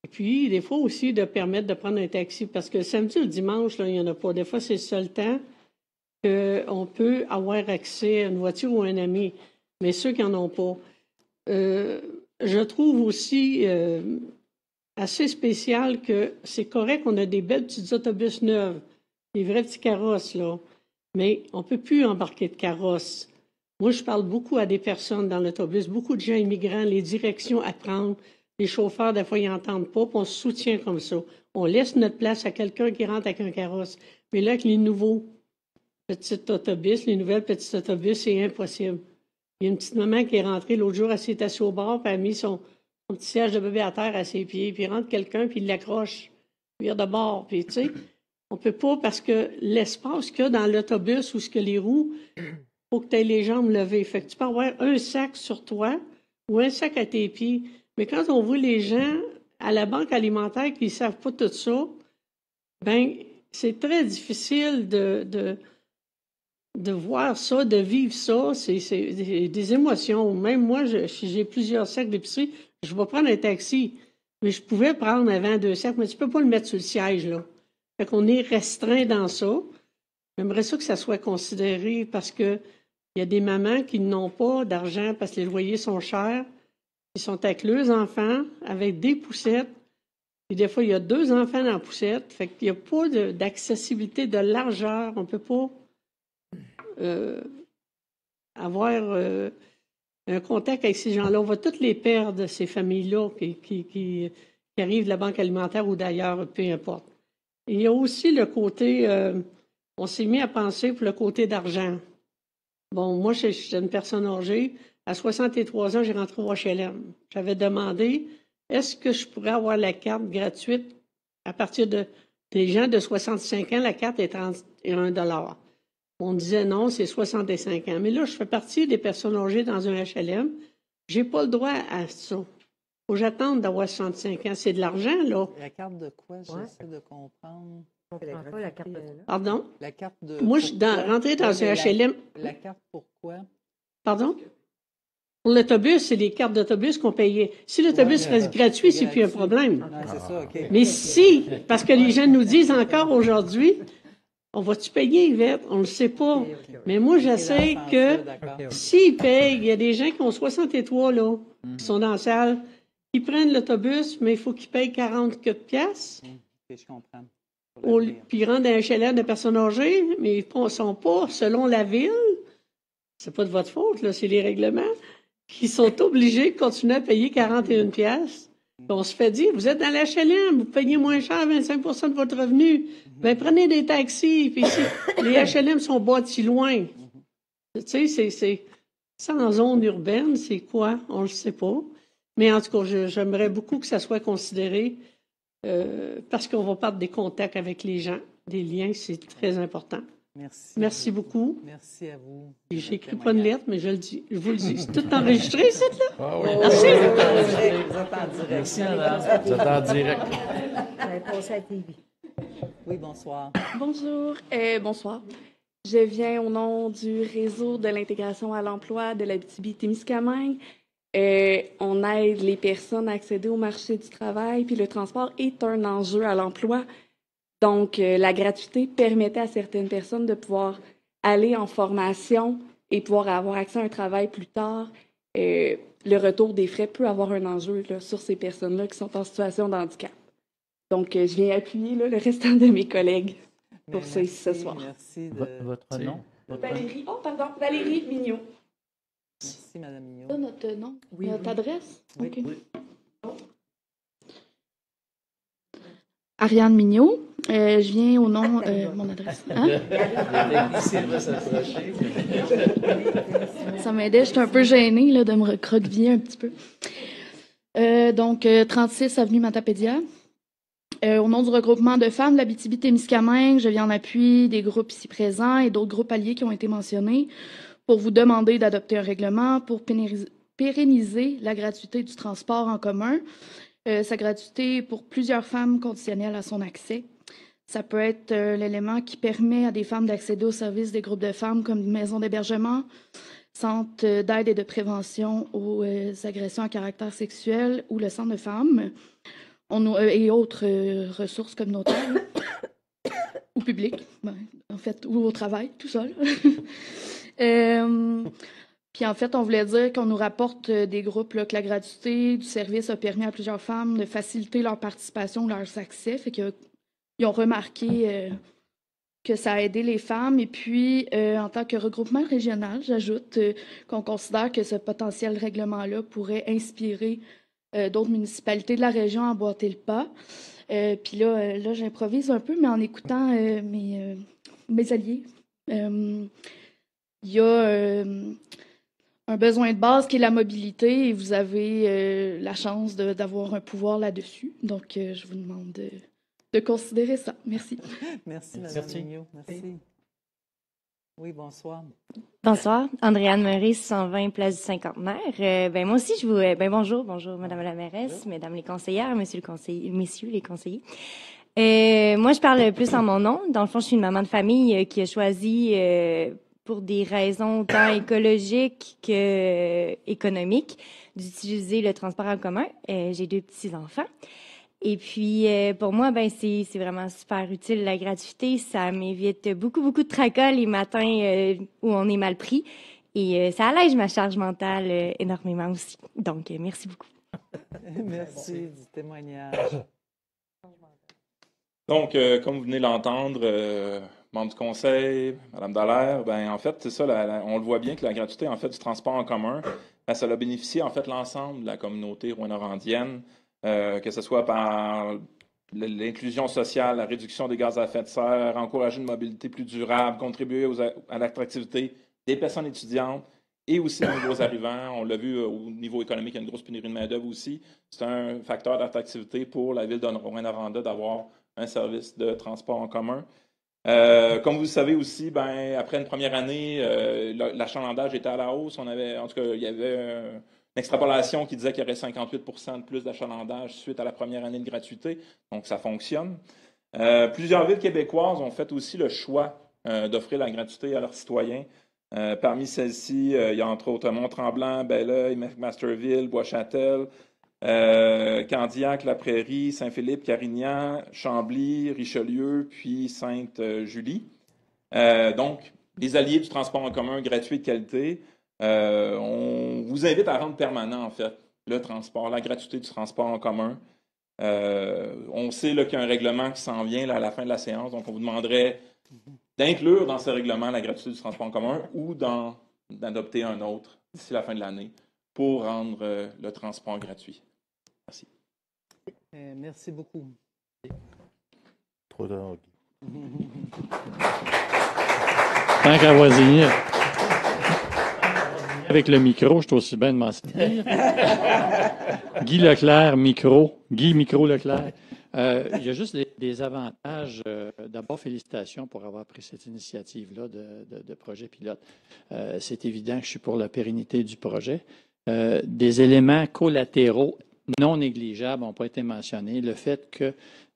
et puis des fois aussi de permettre de prendre un taxi. Parce que samedi ou dimanche, là, il n'y en a pas. Des fois, c'est le seul temps qu'on peut avoir accès à une voiture ou un ami. Mais ceux qui n'en ont pas. Je trouve aussi assez spécial que c'est correct qu'on a des belles petites autobus neuves, des vrais petits carrosses, là. Mais on ne peut plus embarquer de carrosses. Moi, je parle beaucoup à des personnes dans l'autobus, beaucoup de gens immigrants, les directions à prendre, les chauffeurs, des fois, ils n'entendent pas, puis on se soutient comme ça. On laisse notre place à quelqu'un qui rentre avec un carrosse. Mais là, avec les nouveaux petits autobus, les nouvelles petites autobus, c'est impossible. Il y a une petite maman qui est rentrée l'autre jour, elle s'est assise au bord, puis elle a mis son petit siège de bébé à terre à ses pieds, puis il rentre quelqu'un, puis il l'accroche, il vire de bord, puis tu sais, on peut pas, parce que l'espace qu'il y a dans l'autobus ou ce que les roues, faut que tu aies les jambes levées. Fait que tu peux avoir un sac sur toi ou un sac à tes pieds. Mais quand on voit les gens à la banque alimentaire qui ne savent pas tout ça, ben c'est très difficile de voir ça, de vivre ça. C'est des émotions. Même moi, j'ai plusieurs sacs d'épicerie. Je vais prendre un taxi. Mais je pouvais prendre avant 2 sacs, mais tu ne peux pas le mettre sur le siège, là. Fait qu'on est restreint dans ça. J'aimerais ça que ça soit considéré parce que il y a des mamans qui n'ont pas d'argent parce que les loyers sont chers. Ils sont avec leurs enfants, avec des poussettes. Puis des fois, il y a 2 enfants dans la poussette. Fait qu'il n'y a pas d'accessibilité de largeur. On ne peut pas avoir un contact avec ces gens-là. On va toutes les perdre, ces familles-là qui arrivent de la banque alimentaire ou d'ailleurs, peu importe. Et il y a aussi le côté... on s'est mis à penser pour le côté d'argent. Bon, moi, je suis une personne âgée. À 63 ans, j'ai rentré au HLM. J'avais demandé, est-ce que je pourrais avoir la carte gratuite à partir des gens de 65 ans, la carte est 31 $. On disait non, c'est 65 ans. Mais là, je fais partie des personnes âgées dans un HLM. J'ai pas le droit à ça. Faut que j'attende d'avoir 65 ans. C'est de l'argent, là. La carte de quoi? J'essaie de comprendre. La carte de... Pardon? La carte de... Moi, je suis rentrée dans un HLM. La carte pourquoi? Pardon? Pour l'autobus, c'est les cartes d'autobus qu'on payait. Si l'autobus reste gratuit, c'est plus un problème. Non, c'est ça, OK. Mais si, parce que les gens nous disent encore aujourd'hui, on va-tu payer, Yvette? On ne le sait pas. Mais moi, j'essaie que s'ils payent, il y a des gens qui ont 63 là, qui sont dans la salle, qui prennent l'autobus, mais il faut qu'ils payent 44 piastres. Je comprends. Puis ils rentrent dans un HLM de personnes âgées, mais ils ne sont pas, selon la ville, c'est pas de votre faute, là, c'est les règlements, qui sont obligés de continuer à payer 41 piastres. On se fait dire, vous êtes dans l'HLM, vous payez moins cher, 25 % de votre revenu. Bien, prenez des taxis. Puis les HLM sont bâtis loin. Tu sais, c'est sans zone urbaine, c'est quoi? On ne le sait pas. Mais en tout cas, j'aimerais beaucoup que ça soit considéré parce qu'on va perdre des contacts avec les gens, des liens, c'est très important. Merci. Merci beaucoup. Merci à vous. J'écris pas une lettre, mais je vous le dis. C'est tout enregistré, c'est là? Ah oui. Merci. Vous êtes en direct. Merci, madame. Vous êtes en direct. Ça va passer à la TV. Oui, bonsoir. Bonjour. Bonsoir. Je viens au nom du réseau de l'intégration à l'emploi de l'Abitibi-Témiscamingue. On aide les personnes à accéder au marché du travail, puis le transport est un enjeu à l'emploi. Donc, la gratuité permettait à certaines personnes de pouvoir aller en formation et pouvoir avoir accès à un travail plus tard. Le retour des frais peut avoir un enjeu là, sur ces personnes-là qui sont en situation de handicap. Donc, je viens appuyer là, le restant de mes collègues pour ça ici ce soir. Merci. Votre nom? Valérie, Valérie Mignot. Merci, Mme Mignot. Ça, notre nom, Oui, notre oui. adresse? Oui. OK. Ariane Mignot. Je viens au nom mon adresse. Hein? Ça m'aidait, j'étais un peu gênée là, de me recroqueviller un petit peu. Donc, 36 avenue Matapédia. Au nom du regroupement de femmes de l'Abitibi-Témiscamingue, je viens en appui des groupes ici présents et d'autres groupes alliés qui ont été mentionnés pour vous demander d'adopter un règlement pour pérenniser la gratuité du transport en commun. Sa gratuité pour plusieurs femmes conditionnelle à son accès. Ça peut être l'élément qui permet à des femmes d'accéder aux services des groupes de femmes comme maisons d'hébergement, centres d'aide et de prévention aux agressions à caractère sexuel ou le centre de femmes et autres ressources communautaires ou publiques, en fait, ou au travail, tout ça. Puis en fait, on voulait dire qu'on nous rapporte des groupes là, que la gratuité du service a permis à plusieurs femmes de faciliter leur participation, leurs accès, fait qu'ils ont remarqué que ça a aidé les femmes. Et puis, en tant que regroupement régional, j'ajoute qu'on considère que ce potentiel règlement-là pourrait inspirer d'autres municipalités de la région à emboîter le pas. Puis là, j'improvise un peu, mais en écoutant mes alliés, il y a un besoin de base qui est la mobilité et vous avez la chance d'avoir un pouvoir là-dessus. Donc, je vous demande de considérer ça. Merci. Merci, Mme Mignot. Merci. Oui, bonsoir. Bonsoir, Andréane Meurice, 120 Place du Cinquantenaire. Moi aussi, je vous... bonjour, Madame la mairesse, Mesdames les conseillères, messieurs les conseillers. Moi, je parle plus en mon nom. Dans le fond, je suis une maman de famille qui a choisi, pour des raisons tant écologiques qu'économiques, d'utiliser le transport en commun. J'ai 2 petits-enfants. Et puis, pour moi, c'est vraiment super utile, la gratuité. Ça m'évite beaucoup de tracas les matins où on est mal pris. Et ça allège ma charge mentale énormément aussi. Donc, merci beaucoup. Merci du témoignage. Donc, comme vous venez de l'entendre, membre du conseil, Mme Dallaire, en fait, c'est ça, on le voit bien que la gratuité, en fait, du transport en commun, ça a bénéficié, en fait, l'ensemble de la communauté rouyn-norandienne. Que ce soit par l'inclusion sociale, la réduction des gaz à effet de serre, encourager une mobilité plus durable, contribuer à l'attractivité des personnes étudiantes et aussi des nouveaux arrivants. On l'a vu au niveau économique, il y a une grosse pénurie de main-d'œuvre aussi. C'est un facteur d'attractivité pour la ville de Rouyn-Noranda d'avoir un service de transport en commun. Comme vous le savez aussi, après une première année, l'achalandage était à la hausse. En tout cas, il y avait une extrapolation qui disait qu'il y aurait 58 % de plus d'achalandage suite à la première année de gratuité. Donc, ça fonctionne. Plusieurs villes québécoises ont fait aussi le choix d'offrir la gratuité à leurs citoyens. Parmi celles-ci, il y a entre autres Mont-Tremblant, Belleuil, McMasterville, Bois-Châtel, Candiac, La Prairie, Saint-Philippe, Carignan, Chambly, Richelieu, puis Sainte-Julie. Donc, les alliés du transport en commun gratuit et de qualité, on vous invite à rendre permanent, en fait, le transport, la gratuité du transport en commun. On sait qu'il y a un règlement qui s'en vient là, à la fin de la séance, donc on vous demanderait d'inclure dans ce règlement la gratuité du transport en commun ou d'adopter un autre d'ici la fin de l'année pour rendre le transport gratuit. Merci. Merci beaucoup. Trop d'or. Tant qu'à voisiner avec le micro, je suis aussi bien de m'en servir. Guy Leclerc, micro. Guy, micro Leclerc. Il y a juste des avantages. D'abord, félicitations pour avoir pris cette initiative-là de projet pilote. C'est évident que je suis pour la pérennité du projet. Des éléments collatéraux non négligeables n'ont pas été mentionnés. Le fait que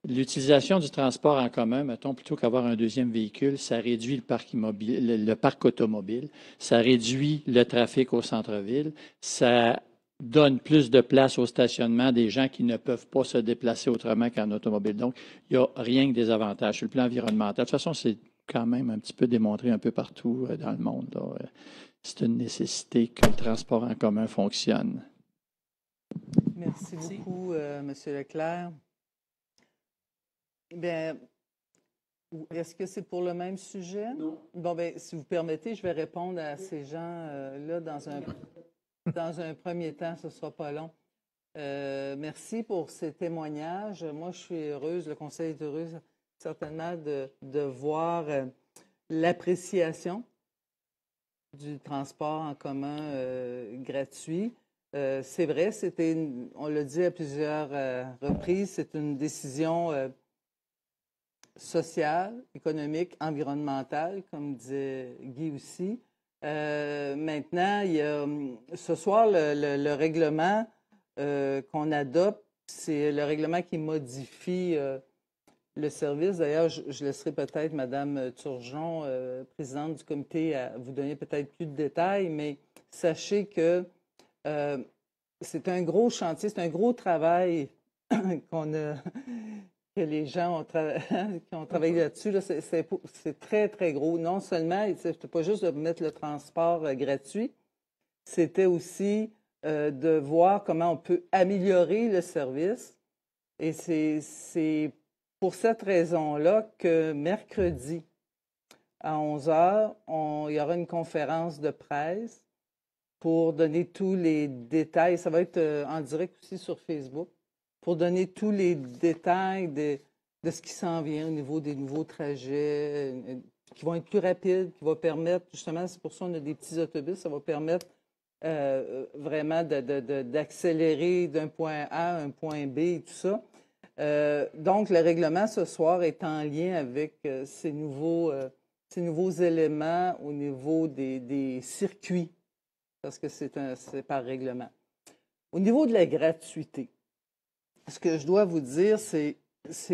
l'utilisation du transport en commun, mettons, plutôt qu'avoir un deuxième véhicule, ça réduit le parc automobile, ça réduit le trafic au centre-ville, ça donne plus de place au stationnement des gens qui ne peuvent pas se déplacer autrement qu'en automobile. Donc, il n'y a rien que des avantages. Sur le plan environnemental, de toute façon, c'est quand même un petit peu démontré un peu partout dans le monde. C'est une nécessité que le transport en commun fonctionne. Merci beaucoup, M. Leclerc. Bien, Ou est-ce que c'est pour le même sujet? Non. Bon, bien, si vous permettez, je vais répondre à ces gens-là dans un premier temps. Ce ne sera pas long. Merci pour ces témoignages. Moi, je suis heureuse, le Conseil est heureux certainement de voir l'appréciation du transport en commun gratuit. C'est vrai, on l'a dit à plusieurs reprises, c'est une décision sociale, économique, environnementale, comme disait Guy aussi. Maintenant, il y a, ce soir, le règlement qu'on adopte, c'est le règlement qui modifie le service. D'ailleurs, je laisserai peut-être Mme Turgeon, présidente du comité, à vous donner peut-être plus de détails, mais sachez que c'est un gros chantier, c'est un gros travail que les gens qui ont travaillé là-dessus. Là, c'est très, très gros. Non seulement, c'était pas juste de mettre le transport gratuit, c'était aussi de voir comment on peut améliorer le service. Et c'est pour cette raison-là que mercredi, à 11h, il y aura une conférence de presse pour donner tous les détails. Ça va être en direct aussi sur Facebook, pour donner tous les détails de ce qui s'en vient au niveau des nouveaux trajets qui vont être plus rapides, qui vont permettre, justement, c'est pour ça qu'on a des petits autobus, ça va permettre vraiment d'accélérer d'un point A à un point B et tout ça. Donc, le règlement ce soir est en lien avec ces nouveaux éléments au niveau des circuits, parce que c'est par règlement. Au niveau de la gratuité, ce que je dois vous dire, c'est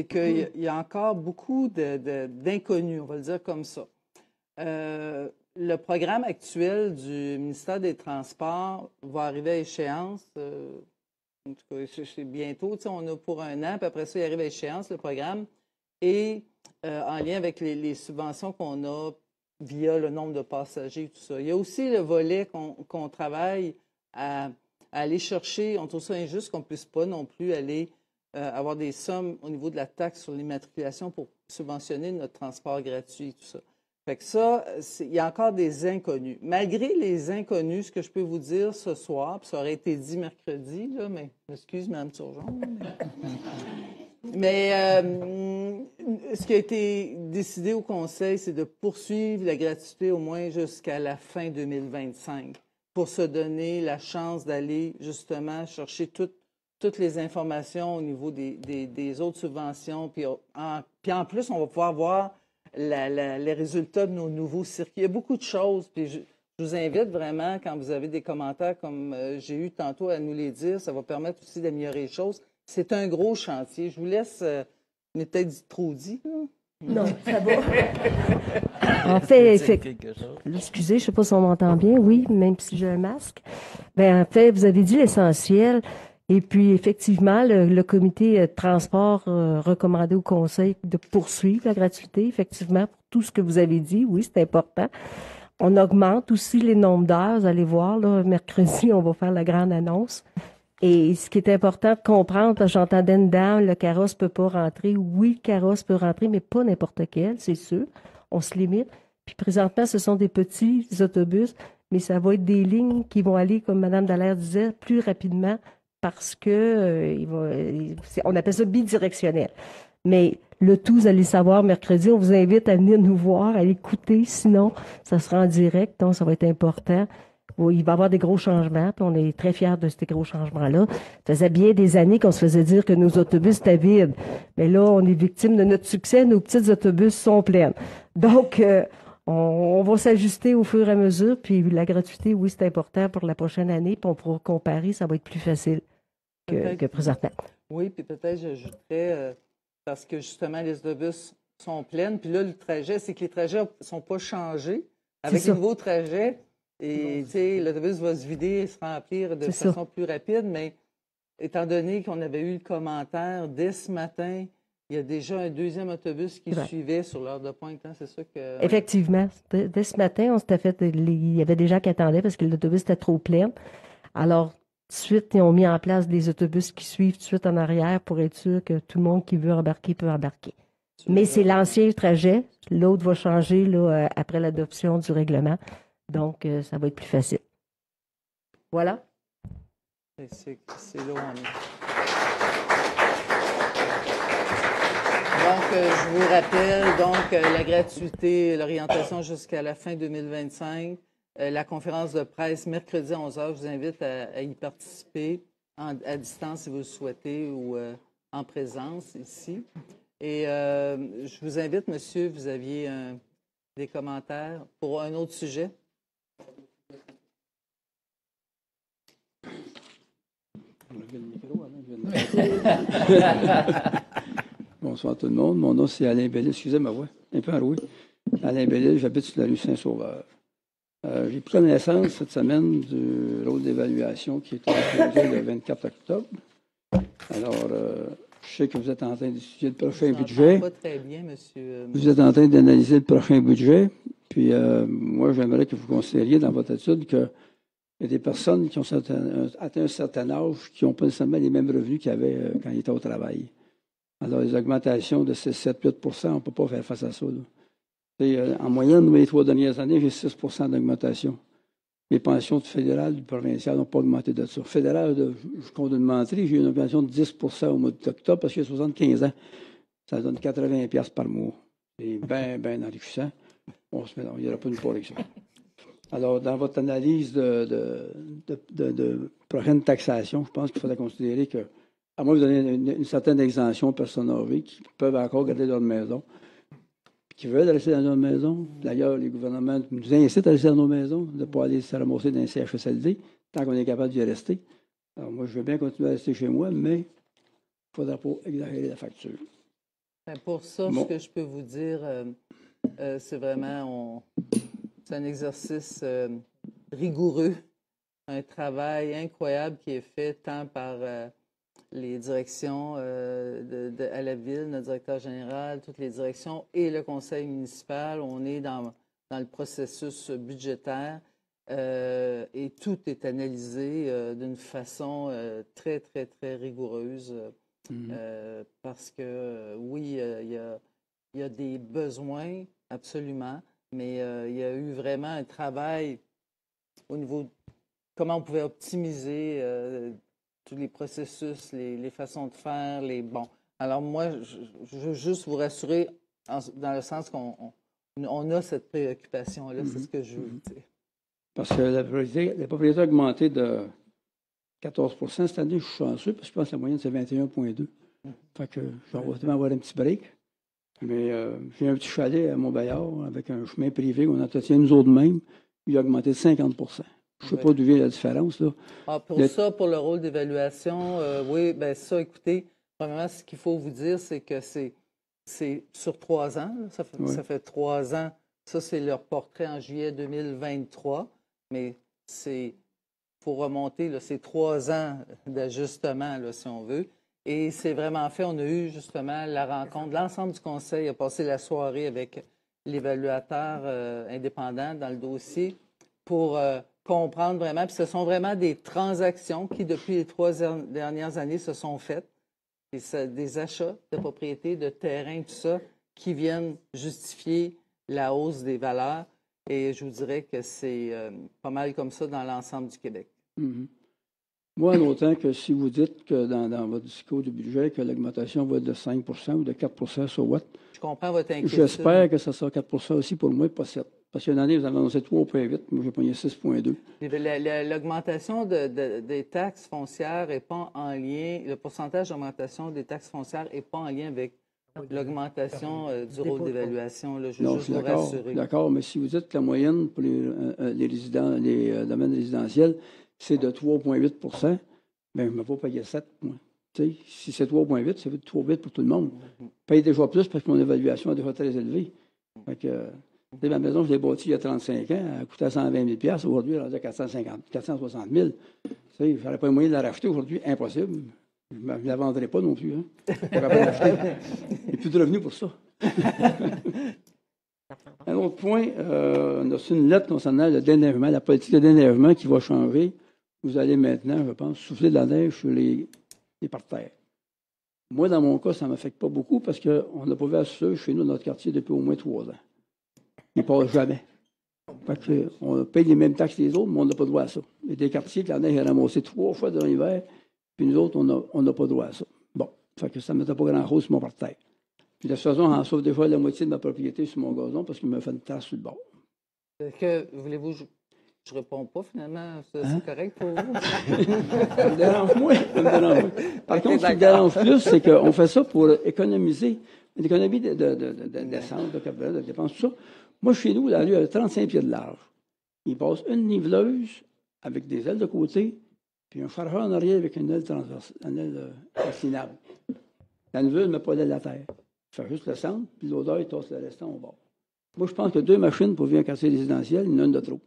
qu'il y a encore beaucoup d'inconnus, on va le dire comme ça. Le programme actuel du ministère des Transports va arriver à échéance, en tout cas, c'est bientôt, on a pour 1 an, puis après ça, il arrive à échéance, le programme, et en lien avec les subventions qu'on a via le nombre de passagers et tout ça. Il y a aussi le volet qu'on travaille à aller chercher. On trouve ça injuste qu'on ne puisse pas non plus aller avoir des sommes au niveau de la taxe sur l'immatriculation pour subventionner notre transport gratuit et tout ça. Fait que ça, il y a encore des inconnus. Malgré les inconnus, ce que je peux vous dire ce soir, puis ça aurait été dit mercredi, là, mais excuse Mme Turgeon. Mais ce qui a été décidé au Conseil, c'est de poursuivre la gratuité au moins jusqu'à la fin 2025 pour se donner la chance d'aller justement chercher toutes les informations au niveau des autres subventions. Puis en plus, on va pouvoir voir les résultats de nos nouveaux circuits. Il y a beaucoup de choses. Puis je vous invite vraiment, quand vous avez des commentaires comme j'ai eu tantôt, à nous les dire. Ça va permettre aussi d'améliorer les choses. C'est un gros chantier. Je vous laisse... mais peut-être trop dit. Non, ça va. En fait, excusez, je ne sais pas si on m'entend bien. Oui, même si j'ai un masque. Bien, en fait, vous avez dit l'essentiel. Et puis, effectivement, le comité de transport recommandé au Conseil de poursuivre la gratuité, effectivement, pour tout ce que vous avez dit. Oui, c'est important. On augmente aussi les nombres d'heures. Vous allez voir, là, mercredi, on va faire la grande annonce. Et ce qui est important de comprendre, parce que j'entendais une dame, le carrosse peut pas rentrer. Oui, le carrosse peut rentrer, mais pas n'importe quel, c'est sûr. On se limite. Puis présentement, ce sont des petits autobus, mais ça va être des lignes qui vont aller, comme Mme Dallaire disait, plus rapidement parce que on appelle ça bidirectionnel. Mais le tout, vous allez savoir mercredi, on vous invite à venir nous voir, à l'écouter, sinon, ça sera en direct, donc ça va être important. Oui, il va y avoir des gros changements, puis on est très fiers de ces gros changements-là. Ça faisait bien des années qu'on se faisait dire que nos autobus étaient vides. Mais là, on est victime de notre succès, nos petits autobus sont pleins. Donc, on va s'ajuster au fur et à mesure, puis la gratuité, oui, c'est important pour la prochaine année, puis on pourra comparer, ça va être plus facile que présentement. Oui, puis peut-être j'ajouterais, parce que justement, les autobus sont pleins, puis là, le trajet, c'est que les trajets ne sont pas changés. Avec les nouveaux trajets, et l'autobus va se vider et se remplir de façon plus rapide, mais étant donné qu'on avait eu le commentaire dès ce matin, il y a déjà un deuxième autobus qui suivait sur l'heure de pointe. Hein, c'est ça que... Effectivement. Dès ce matin, on s'était fait... Il y avait des gens qui attendaient parce que l'autobus était trop plein. Alors, tout de suite, ils ont mis en place des autobus qui suivent tout de suite en arrière pour être sûr que tout le monde qui veut embarquer peut embarquer. Mais c'est l'ancien trajet. L'autre va changer là, après l'adoption du règlement. Donc, ça va être plus facile. Voilà. C'est là où on est. Donc, je vous rappelle, la gratuité, l'orientation jusqu'à la fin 2025, la conférence de presse mercredi à 11h, je vous invite à y participer à distance si vous le souhaitez ou en présence ici. Et je vous invite, monsieur, vous aviez des commentaires pour un autre sujet? Bonsoir tout le monde. Mon nom, c'est Alain Bellil. Excusez ma voix, un peu enrouée. Alain Bellil, j'habite sur la rue Saint-Sauveur. J'ai pris connaissance cette semaine du rôle d'évaluation qui est organisé le 24 octobre. Alors, je sais que vous êtes en train d'étudier le prochain budget. Pas très bien, monsieur. Vous êtes en train d'analyser le prochain budget. Puis, moi, j'aimerais que vous considériez dans votre étude qu'il y a des personnes qui ont atteint un certain âge qui n'ont pas nécessairement les mêmes revenus qu'ils avaient quand ils étaient au travail. Alors, les augmentations de 6, 7, 8 on ne peut pas faire face à ça. En moyenne, les 3 dernières années, j'ai 6 d'augmentation. Les pensions fédérales du provincial n'ont pas augmenté de ça. Fédéral, je compte une menterie, j'ai eu une augmentation de 10 au mois d'octobre parce que j'ai 75 ans. Ça donne 80$ par mois. C'est bien enrichissant. Il n'y aura pas une correction. Alors, dans votre analyse de prochaine taxation, je pense qu'il faudrait considérer que, à moins de vous donner une certaine exemption aux personnes âgées qui peuvent encore garder leur maison, qui veulent rester dans leur maison. D'ailleurs, les gouvernements nous incitent à rester dans nos maisons, de ne pas aller se ramasser dans un CHSLD, tant qu'on est capable d'y rester. Alors, moi, je veux bien continuer à rester chez moi, mais il ne faudra pas exagérer la facture. Pour ça, ce que je peux vous dire, c'est vraiment, c'est un exercice rigoureux, un travail incroyable qui est fait tant par les directions à la ville, notre directeur général, toutes les directions et le conseil municipal. On est dans le processus budgétaire et tout est analysé d'une façon très, très, très rigoureuse parce que, oui, il y a des besoins, absolument, mais il y a eu vraiment un travail au niveau de comment on pouvait optimiser tous les processus, les façons de faire, Alors moi, je veux juste vous rassurer dans le sens qu'on a cette préoccupation-là, c'est ce que je veux vous dire. Parce que la propriété a augmenté de 14 cette année, je suis chanceux, parce que je pense que la moyenne, c'est 21,2. Fait que je vais vraiment avoir un petit break. Mais j'ai un petit chalet à Montbayard avec un chemin privé qu'on entretient nous autres mêmes. Il a augmenté de 50 je ne sais pas d'où vient la différence. Là. Pour le rôle d'évaluation, oui, bien ça, écoutez, premièrement, ce qu'il faut vous dire, c'est que c'est sur 3 ans. Là, ça fait 3 ans. Ça, c'est leur portrait en juillet 2023. Mais il faut remonter, c'est 3 ans d'ajustement, si on veut. Et c'est vraiment fait. On a eu justement la rencontre. L'ensemble du conseil a passé la soirée avec l'évaluateur indépendant dans le dossier pour comprendre vraiment. Puis ce sont vraiment des transactions qui, depuis les 3 dernières années, se sont faites. Et des achats de propriétés, de terrains, tout ça, qui viennent justifier la hausse des valeurs. Et je vous dirais que c'est pas mal comme ça dans l'ensemble du Québec. Mm-hmm. Moi, en autant que si vous dites que dans votre discours du budget, que l'augmentation va être de 5 ou de 4 sur what? Je comprends votre inquiétude. J'espère que ça sera 4 aussi pour moi, pas 7. Parce qu'une année, vous avez annoncé 3,8, moi j'ai pogné 6,2. L'augmentation des taxes foncières n'est pas en lien, le pourcentage d'augmentation des taxes foncières n'est pas en lien avec l'augmentation du rôle d'évaluation. Je veux juste vous rassurer. D'accord, mais si vous dites que la moyenne pour les domaines résidentiels, c'est de 3,8 bien, je ne vais pas payer 7, moi. Si c'est 3,8, c'est 3,8 pour tout le monde. Je paye déjà plus parce que mon évaluation est déjà très élevée. Fait que, ma maison, je l'ai bâtie il y a 35 ans, elle coûtait 120 000 aujourd'hui, elle est à 460 000 je n'aurais pas les moyens de la racheter aujourd'hui, impossible. Je ne la vendrai pas non plus. Je ne pourrais pas l'acheter. Il n'y a plus de revenus pour ça. Un autre point, on a reçu une lettre concernant le déneigement, la politique de déneigement qui va changer. Vous allez maintenant, je pense, souffler de la neige sur les parterres. Moi, dans mon cas, ça ne m'affecte pas beaucoup parce qu'on n'a pas vu à ça chez nous, dans notre quartier, depuis au moins 3 ans. Il ne passe jamais. Fait que, on paye les mêmes taxes que les autres, mais on n'a pas droit à ça. Il y a des quartiers que la neige est ramassée 3 fois dans l'hiver, puis nous autres, on n'a pas droit à ça. Bon, fait que ça ne mettait pas grand-chose sur mon portail. Puis de toute façon, j'en sauve des fois la moitié de ma propriété sur mon gazon parce qu'il me fait une tasse sur le bord. Voulez-vous... Je réponds pas, finalement. C'est correct pour vous? Ça me dérange moins. Par contre, ce qui me dérange plus, c'est qu'on fait ça pour économiser. Une économie d'essence, de dépenses, tout ça. Moi, chez nous, la rue a 35 pieds de large. Il passe une niveleuse avec des ailes de côté, puis un chargeur en arrière avec une aile inclinable. La niveleuse ne met pas l'aile à terre. Il fait juste le centre, puis l'odeur, il tasse le restant au bord. Moi, je pense que 2 machines pour vivre un quartier résidentiel, il y en a une de trop.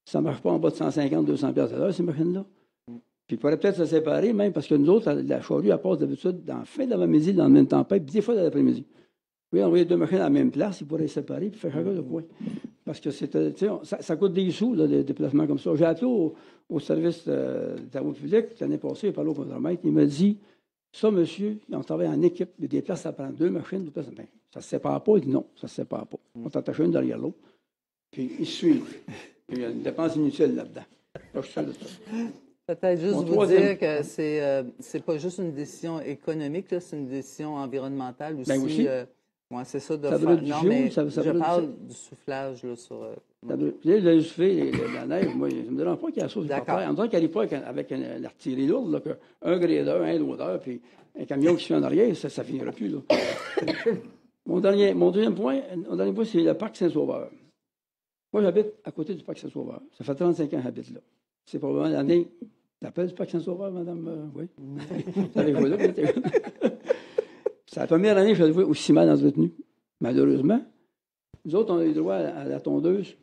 Ça ne marche pas en bas de 150, 200 piastres à l'heure, ces machines-là. Puis il pourrait peut-être se séparer, même parce que nous autres, la charrue, elle passe d'habitude dans la fin de l'avant-midi, dans le même tempête, puis des fois dans l'après-midi. Oui, envoyer 2 machines à la même place, ils pourraient se séparer puis faire chacun de quoi. Parce que ça coûte des sous, là, des déplacements comme ça. J'ai appelé au service des travaux publics l'année passée, j'ai parlé au contremaître, il m'a dit, ça, monsieur, on travaille en équipe, il y a des places à prendre 2 machines, 2 places à prendre. Ça ne se sépare pas? Il dit non, ça ne se sépare pas. On t'attache une derrière l'autre, puis ils suivent. Il y a une dépense inutile là-dedans. Là, je suis sûr de ça. Peut-être juste vous dire que c'est pas juste une décision économique, c'est une décision environnementale aussi. Ben aussi. Ouais, c'est ça de ça faire. Non, mais je parle du soufflage là, sur. Le souffler, la neige, moi, je ne me dérange pas qu'il y a ça sur le portail. En même temps qu'il n'arrive pas avec l'artillerie lourde, là, un grader, un loader, puis un camion qui suit en arrière, ça ne finira plus. Là. Mon deuxième point, c'est le parc Saint-Sauveur. Moi, j'habite à côté du parc Saint-Sauveur. Ça fait 35 ans que j'habite là. C'est probablement l'année. T'appelles du parc Saint-Sauveur, madame? Oui. Vous avez joué là, c'est la première année que je l'ai joué aussi mal entretenu. Malheureusement, nous autres, on a eu droit à la tondeuse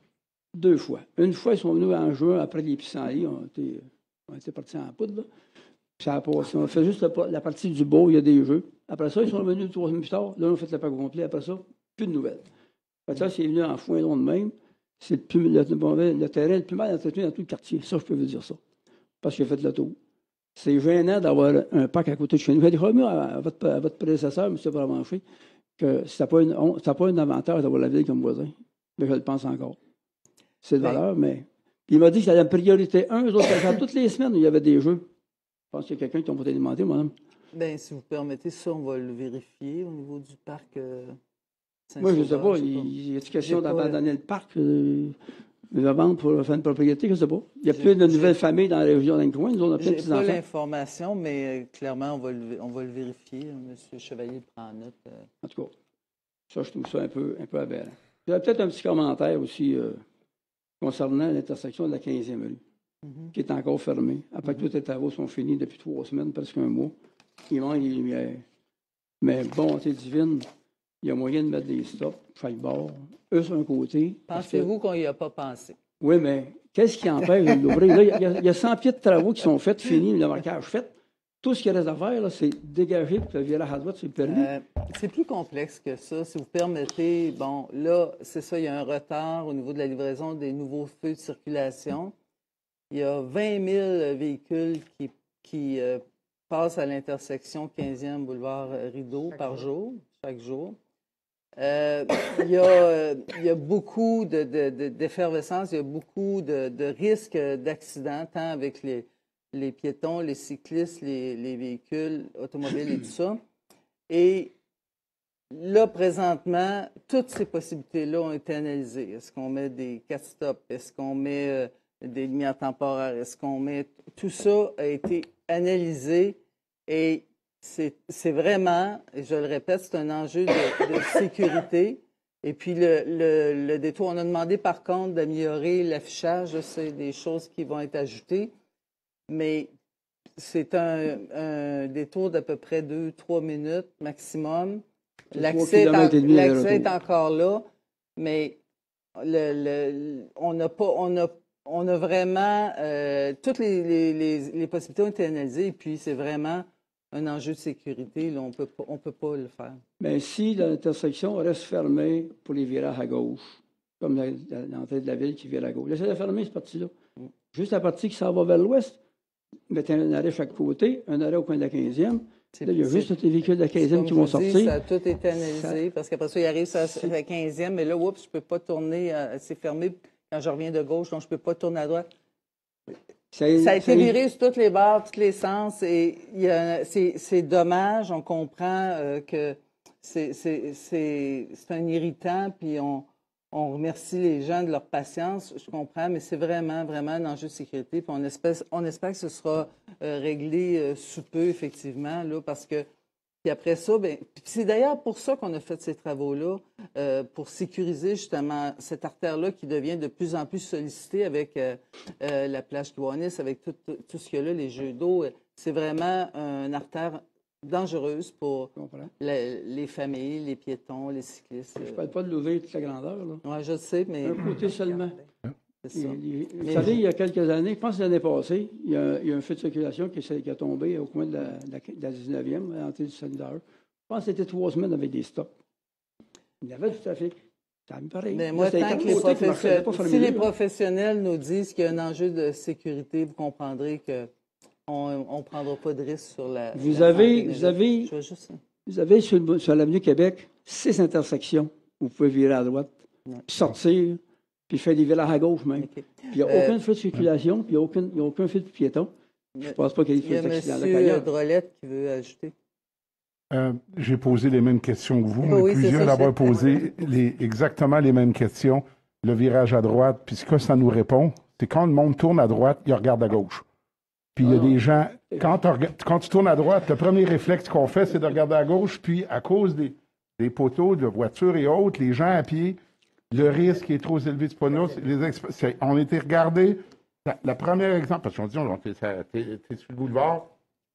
2 fois. Une fois, ils sont venus en juin après les pissenlits. On était partis en poudre. Là. Ça a passé. On a fait juste la partie du beau, il y a des jeux. Après ça, ils sont revenus 3 semaines plus tard. Là, on a fait le parc complet. Après ça, plus de nouvelles. Après ça, c'est venu en foin long de même. C'est le terrain le plus mal entretenu dans tout le quartier. Ça, je peux vous dire ça. Parce que j'ai fait le tour. C'est gênant d'avoir un parc à côté de chez nous. J'ai dit à votre prédécesseur, M. Bramanché, que ça n'a pas un avantage d'avoir la ville comme voisin. Mais je le pense encore. C'est de valeur, mais... Puis il m'a dit que c'était la priorité 1. Eux autres, toutes les semaines, il y avait des jeux. Je pense qu'il y a quelqu'un qui t'a demandé, madame. Bien, si vous permettez ça, on va le vérifier au niveau du parc Moi, je ne sais pas. Il y a une question d'abandonner le parc, de le vendre pour faire une propriété, je ne sais pas. Il y a plus de nouvelles familles dans la région d'un coin. Nous, on a plein de petits-enfants. Je n'ai pas l'information, mais clairement, on va le vérifier. M. Chevalier prend note. En tout cas, ça, je trouve ça un peu aberrant. J'avais peut-être un petit commentaire aussi concernant l'intersection de la 15e rue, qui est encore fermée. Après que tous les travaux sont finis depuis 3 semaines, presque un mois. Il manque les lumières. Mais bonté divine, il y a moyen de mettre des stops, chaque bord, eux sur un côté. Pensez-vous qu'on n'y a pas pensé? Oui, mais qu'est-ce qui empêche de l'ouvrir? Là, il y a 100 pieds de travaux qui sont faits, finis, le marquage fait. Tout ce qu'il reste à faire, là, c'est dégager, puis le virage à droite, c'est permis. C'est plus complexe que ça. Si vous permettez, bon, là, c'est ça, il y a un retard au niveau de la livraison des nouveaux feux de circulation. Il y a 20 000 véhicules qui passent à l'intersection 15e boulevard Rideau par jour, chaque jour. Il y a beaucoup d'effervescence, il y a beaucoup de risques d'accidents, tant avec les piétons, les cyclistes, les véhicules automobiles et tout ça. Et là, présentement, toutes ces possibilités-là ont été analysées. Est-ce qu'on met des 4 stops? Est-ce qu'on met des lumières temporaires? Est-ce qu'on met... Tout ça a été analysé et c'est vraiment, et je le répète, c'est un enjeu de sécurité. Et puis, le détour, on a demandé par contre d'améliorer l'affichage. C'est des choses qui vont être ajoutées. Mais c'est un détour d'à peu près 2-3 minutes maximum. L'accès est encore là, mais on a vraiment... toutes les possibilités ont été analysées et puis c'est vraiment un enjeu de sécurité. Là, on peut pas le faire. Mais si l'intersection reste fermée pour les virages à gauche, comme l'entrée de la ville qui vire à gauche, laissez-la fermer, cette partie-là. Juste la partie qui s'en va vers l'ouest, mettait un arrêt chaque côté, un arrêt au coin de la 15e. Là, il y a juste les véhicules de la 15e qui vont sortir. Ça a tout été analysé, parce qu'après ça, il arrive sur la 15e, mais là, oups, je ne peux pas tourner, c'est fermé quand je reviens de gauche, donc je ne peux pas tourner à droite. Ça a été viré sur toutes les barres, tous les sens, et c'est dommage, on comprend que c'est un irritant, puis on remercie les gens de leur patience, je comprends, mais c'est vraiment, vraiment un enjeu de sécurité. Puis on espère que ce sera réglé sous peu, effectivement, là, parce que puis après ça, c'est d'ailleurs pour ça qu'on a fait ces travaux-là, pour sécuriser justement cette artère-là qui devient de plus en plus sollicitée avec la plage Kiwanis, avec tout ce qu'il y a là, les jeux d'eau. C'est vraiment une artère dangereuse pour les familles, les piétons, les cyclistes. Je ne parle pas de l'ouvrir toute la grandeur. Oui, je sais, mais... Un côté seulement. C'est ça. Vous savez, il y a quelques années, je pense que l'année passée, il y a un feu de circulation qui a tombé au coin de la 19e, à l'entrée du Solidaire. Je pense que c'était 3 semaines avec des stops. Il y avait du trafic. Ça me paraît. Mais moi, tant que si les professionnels nous disent qu'il y a un enjeu de sécurité, vous comprendrez que on ne prendra pas de risque sur la... Vous avez sur l'avenue Québec 6 intersections où vous pouvez virer à droite, sortir, puis faire des virages à gauche même. Puis il n'y a aucun feu de circulation, puis il n'y a aucun feu de piéton. Je ne pense pas qu'il y ait des feux d'accident. Il y a M. Drolette qui veut ajouter. J'ai posé les mêmes questions que vous, mais oui, plusieurs d'avoir posé exactement les mêmes questions. Le virage à droite, puis ce que ça nous répond, c'est quand le monde tourne à droite, il regarde à gauche. Puis il y a des gens, quand tu tournes à droite, le premier réflexe qu'on fait, c'est de regarder à gauche, puis à cause des poteaux de voitures et autres, les gens à pied, le risque est trop élevé de panneaux. On a été regardé, le premier exemple, parce qu'on dit, t'es sur le boulevard,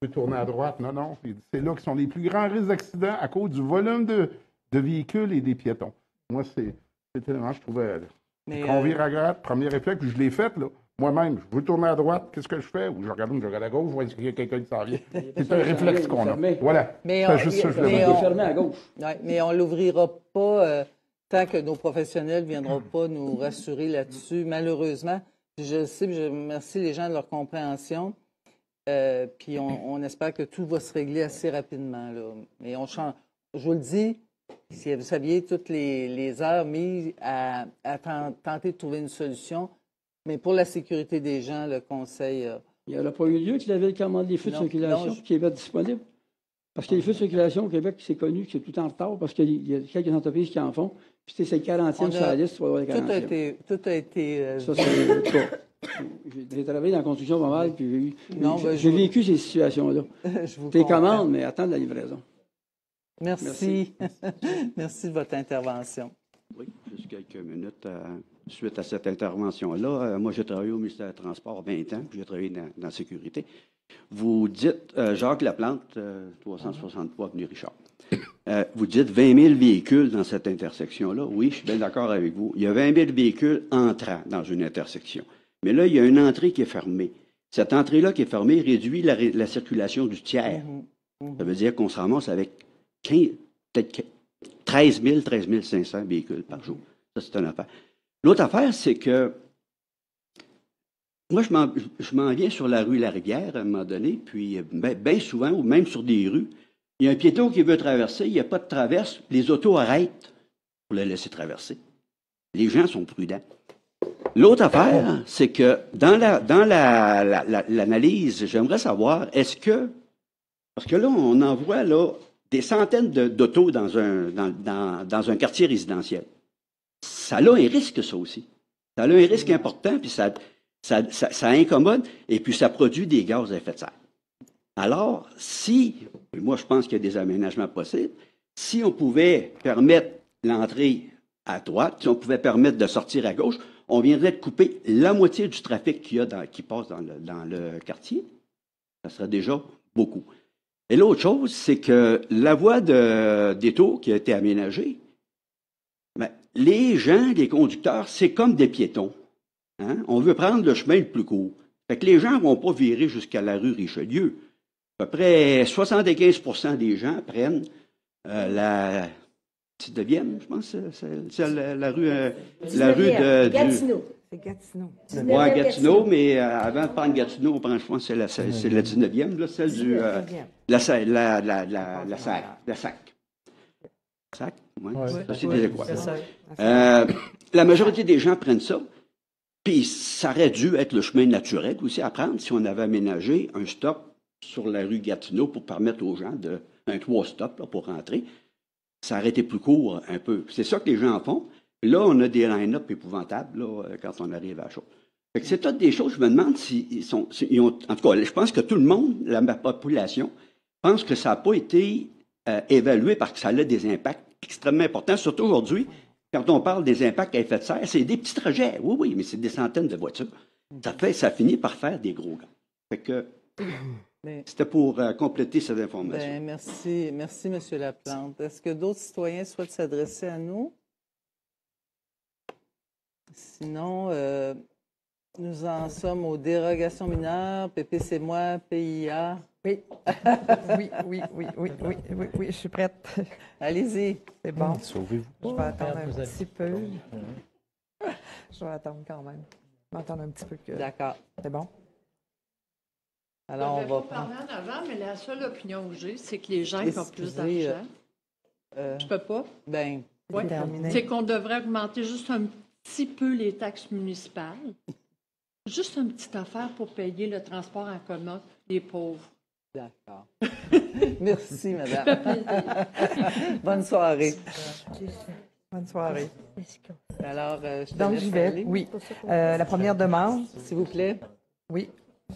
tu peux tourner à droite. Non, c'est là que sont les plus grands risques d'accident à cause du volume de véhicules et des piétons. Moi, c'est tellement, je trouvais, qu'on vire à droite, premier réflexe, puis je l'ai fait, là. Moi-même, je veux tourner à droite, qu'est-ce que je fais? Ou je regarde à gauche, je vois qu'il y a quelqu'un qui s'en vient. C'est un réflexe qu'on a. Voilà. C'est juste ça que je voulais dire. Fermé à gauche. Ouais, mais on ne l'ouvrira pas tant que nos professionnels ne viendront pas nous rassurer là-dessus. Malheureusement, je sais, je remercie les gens de leur compréhension. Puis on espère que tout va se régler assez rapidement, là. Mais on change. Je vous le dis, si vous saviez toutes les heures mises à tenter de trouver une solution, mais pour la sécurité des gens, le conseil... Il n'y aurait pas eu lieu qu'il avait commandé des feux de circulation qui étaient disponibles. Parce que les feux de circulation au Québec, c'est connu que c'est tout en retard parce qu'il y a quelques entreprises qui en font. Puis c'est le 40e sur la liste, tu vas avoir le 40e. Tout a été... Ça, j'ai travaillé dans la construction pas mal, puis j'ai vécu ces situations-là. Tes commandes, mais attends la livraison. Merci. Merci de votre intervention. Oui, juste quelques minutes. Suite à cette intervention-là, moi, j'ai travaillé au ministère des Transports 20 ans, puis j'ai travaillé dans la sécurité. Vous dites, Jacques Laplante, 363 avenue Richard, vous dites 20 000 véhicules dans cette intersection-là. Oui, je suis bien d'accord avec vous. Il y a 20 000 véhicules entrant dans une intersection. Mais là, il y a une entrée qui est fermée. Cette entrée-là qui est fermée réduit la circulation du tiers. Ça veut dire qu'on se ramasse avec peut-être 13 500 véhicules par jour. Ça, c'est une affaire. L'autre affaire, c'est que moi, je m'en viens sur la rue Larivière à un moment donné, puis bien souvent, ou même sur des rues, il y a un piéton qui veut traverser, il n'y a pas de traverse, les autos arrêtent pour le laisser traverser. Les gens sont prudents. L'autre affaire, c'est que dans l'analyse, j'aimerais savoir, est-ce que, parce que là, on envoie des centaines d'autos dans un quartier résidentiel. Ça a un risque, ça aussi. Ça a un risque important, puis ça incommode, et puis ça produit des gaz à effet de serre. Alors, moi je pense qu'il y a des aménagements possibles, si on pouvait permettre l'entrée à droite, si on pouvait permettre de sortir à gauche, on viendrait de couper la moitié du trafic qui passe dans le quartier. Ça serait déjà beaucoup. Et l'autre chose, c'est que la voie des tours qui a été aménagée, les gens, les conducteurs, c'est comme des piétons. Hein? On veut prendre le chemin le plus court. Fait que les gens ne vont pas virer jusqu'à la rue Richelieu. À peu près 75% des gens prennent 19e, je pense, c'est la rue, Gatineau. C'est Gatineau. Oui, Gatineau, mais avant de prendre Gatineau, je pense que c'est la 19e, là, celle du... la SAC. SAC, oui. Société des Écois. La majorité des gens prennent ça, puis ça aurait dû être le chemin naturel aussi à prendre si on avait aménagé un stop sur la rue Gatineau pour permettre aux gens un 3 stops là, pour rentrer. Ça aurait été plus court un peu. C'est ça que les gens font. Là, on a des line-up épouvantables là, quand on arrive à la chose. Fait que c'est toutes des choses, je me demande s'ils ont... En tout cas, je pense que tout le monde, la population, pense que ça n'a pas été évalué parce que ça a des impacts extrêmement importants, surtout aujourd'hui. Quand on parle des impacts à effet de serre, c'est des petits trajets. Oui, mais c'est des centaines de voitures. Ça finit par faire des gros gants. Fait que c'était pour compléter cette information. Bien, merci, M. Laplante. Est-ce que d'autres citoyens souhaitent s'adresser à nous? Sinon, nous en sommes aux dérogations mineures, PPC moi, PIA. Oui. Oui, je suis prête. Allez-y. C'est bon. Sauvez-vous. Je vais attendre un petit peu. Je vais attendre quand même. Je vais attendre un petit peu. D'accord. C'est bon? Alors, on va parler en avant, mais la seule opinion que j'ai, c'est que les gens qui ont plus d'argent, je peux pas. Ben, ouais. C'est qu'on devrait augmenter juste un petit peu les taxes municipales. Juste une petite affaire pour payer le transport en commun des pauvres. D'accord. Merci, madame. Bonne soirée. Bonne soirée. Alors, je te Donc, laisse j'y vais. aller. Oui. La première demande. S'il vous plaît. Oui.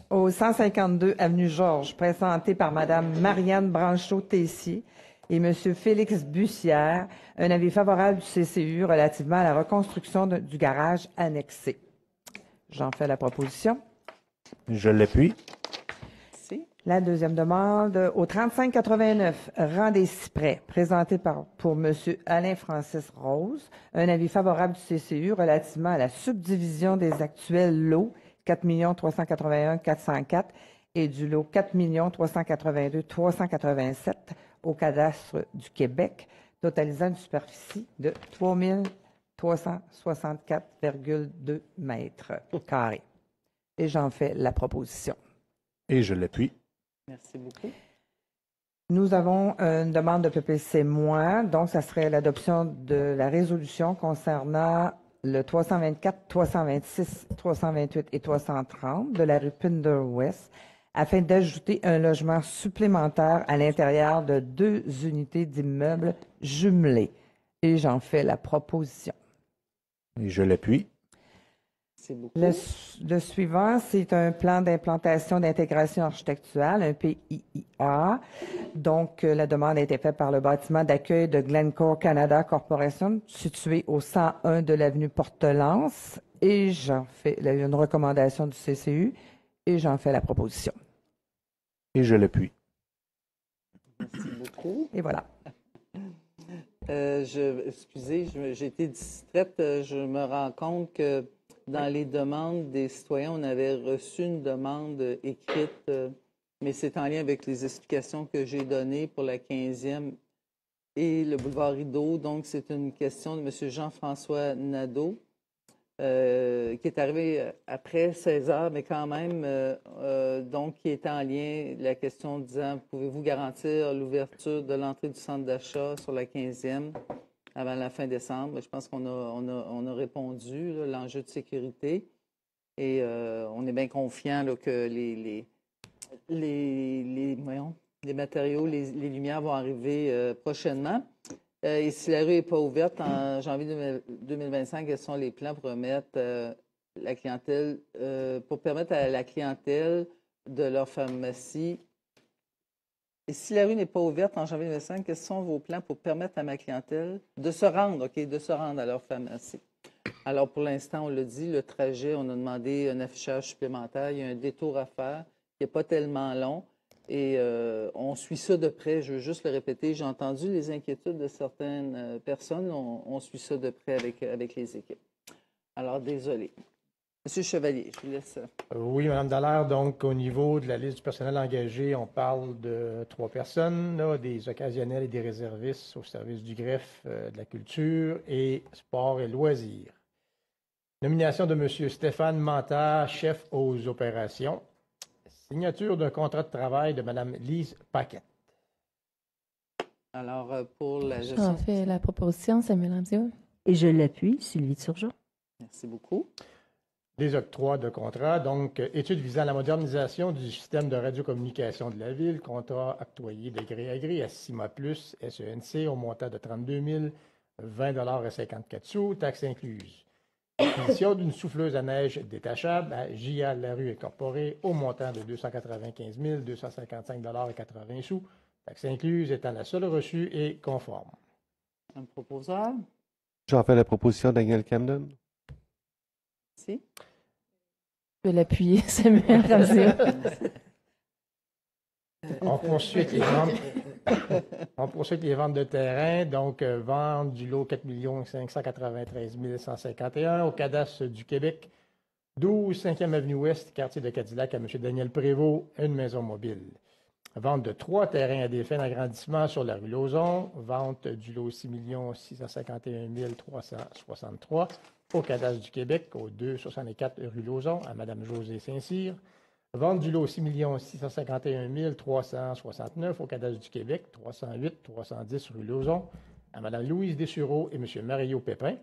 Au 152 Avenue Georges, présentée par Mme Marianne Branchot-Tessier et M. Félix Bussière, un avis favorable du CCU relativement à la reconstruction du garage annexé. J'en fais la proposition. Je l'appuie. La deuxième demande, au 3589 rang des Cyprès, présenté pour M. Alain-Francis Rose, un avis favorable du CCU relativement à la subdivision des actuels lots 4 381 404 et du lot 4 382 387 au cadastre du Québec, totalisant une superficie de 3 364,2 mètres carrés. Et j'en fais la proposition. Et je l'appuie. Merci beaucoup. Nous avons une demande de PPC-, donc ça serait l'adoption de la résolution concernant le 324, 326, 328 et 330 de la rue Pinder-Ouest afin d'ajouter un logement supplémentaire à l'intérieur de 2 unités d'immeubles jumelés. Et j'en fais la proposition. Et je l'appuie. Le suivant, c'est un plan d'implantation d'intégration architecturale, un PIIA. Donc, la demande a été faite par le bâtiment d'accueil de Glencore Canada Corporation, situé au 101 de l'avenue Portelance. Et j'en fais une recommandation du CCU et j'en fais la proposition. Et je l'appuie. Merci beaucoup. Et voilà. Excusez, j'ai été distraite. Je me rends compte que dans les demandes des citoyens, on avait reçu une demande écrite, mais c'est en lien avec les explications que j'ai données pour la 15e et le boulevard Rideau. Donc, c'est une question de M. Jean-François Nadeau, qui est arrivé après 16 heures, mais quand même, donc, qui est en lien, la question disant, pouvez-vous garantir l'ouverture de l'entrée du centre d'achat sur la 15e avant la fin décembre? Je pense qu'on a répondu, là, l'enjeu de sécurité. Et on est bien confiant là, que les matériaux, les lumières vont arriver prochainement. Et si la rue n'est pas ouverte en janvier 2025, quels sont les plans pour permettre la clientèle, pour permettre à la clientèle de leur pharmacie? Et si la rue n'est pas ouverte en janvier 2025, quels sont vos plans pour permettre à ma clientèle de se rendre, de se rendre à leur pharmacie? Alors, pour l'instant, on l'a dit, le trajet, on a demandé un affichage supplémentaire. Il y a un détour à faire qui n'est pas tellement long. Et on suit ça de près. Je veux juste le répéter. J'ai entendu les inquiétudes de certaines personnes. On suit ça de près avec les équipes. Alors, désolé. Monsieur Chevalier, je vous laisse. Oui, Mme Dallaire, donc au niveau de la liste du personnel engagé, on parle de 3 personnes, là, des occasionnels et des réservistes au service du greffe, de la culture et sport et loisirs. Nomination de M. Stéphane Mantard, chef aux opérations. Signature d'un contrat de travail de Mme Lise Paquette. Alors, pour la gestion... J'en fais la proposition, Samuel Ramsey. Et je l'appuie, Sylvie Turgeon. Merci beaucoup. Les octrois de contrat, donc études visant la modernisation du système de radiocommunication de la Ville, contrat octroyé de gré à gré à 6 mois plus, SENC, au montant de 32 020,54 $, taxes incluses. Acquisition d'une souffleuse à neige détachable à J.A. Larue Incorporée, au montant de 295 255,80 $, taxes incluses étant la seule reçue et conforme. Un proposeur. J'en fais la proposition, Daniel Camden. Merci. Je vais l'appuyer, Samuel Ramsey. On poursuit les ventes de terrain. Donc, vente du lot 4 593 151 au cadastre du Québec, 12 5e Avenue Ouest, quartier de Cadillac, à M. Daniel Prévost, une maison mobile. Vente de 3 terrains à des fins d'agrandissement sur la rue Lauzon. Vente du lot 6 651 363 au cadastre du Québec, au 264 rue Lauzon, à Mme Josée Saint-Cyr. Vente du lot 6 651 369 au cadastre du Québec, 308 310 rue Lauzon, à Mme Louise Dessureau et M. Mario Pépin.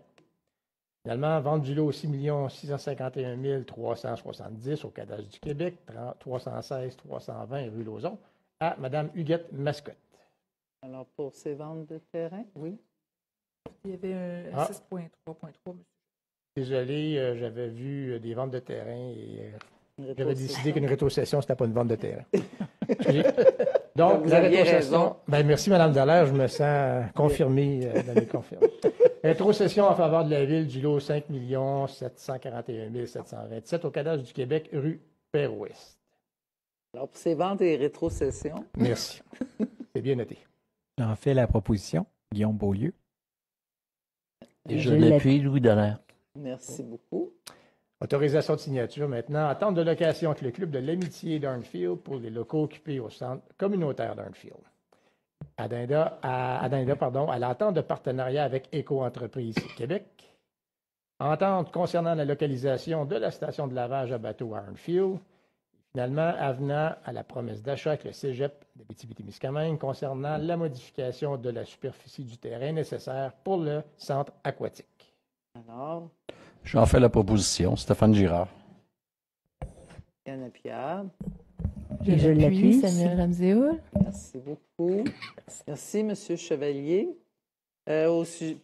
Finalement, vente du lot 6 651 370 au cadastre du Québec, 316 320 rue Lauzon, à Mme Huguette Mascotte. Alors, pour ces ventes de terrain, oui. Il y avait un 6.3.3. Désolé, j'avais vu des ventes de terrain et j'avais décidé qu'une rétrocession, ce n'était pas une vente de terrain. Donc, vous la aviez rétrocession. Merci, Mme Dallaire, je me sens confirmé dans mes confirmes. Rétrocession en faveur de la Ville du lot 5 741 727 au cadastre du Québec, rue Père-Ouest. Alors, pour ces ventes et rétrocessions. Merci. C'est bien noté. J'en fais la proposition, Guillaume Beaulieu. Et je l'appuie, Louis Dallaire. Merci beaucoup. Autorisation de signature maintenant. Attente de location avec le club de l'amitié d'Arnfield pour les locaux occupés au centre communautaire d'Arnfield. À l'entente de partenariat avec Éco-entreprise Québec. Entente concernant la localisation de la station de lavage à bateau à Arnfield. Finalement, avenant à la promesse d'achat avec le cégep d'Abitibi-Témiscamingue concernant la modification de la superficie du terrain nécessaire pour le centre aquatique. Alors, j'en fais la proposition, Stéphane Girard. Yann Pierre. Et je l'appuie, Samuel Ramsey. Merci beaucoup. Merci, M. Chevalier.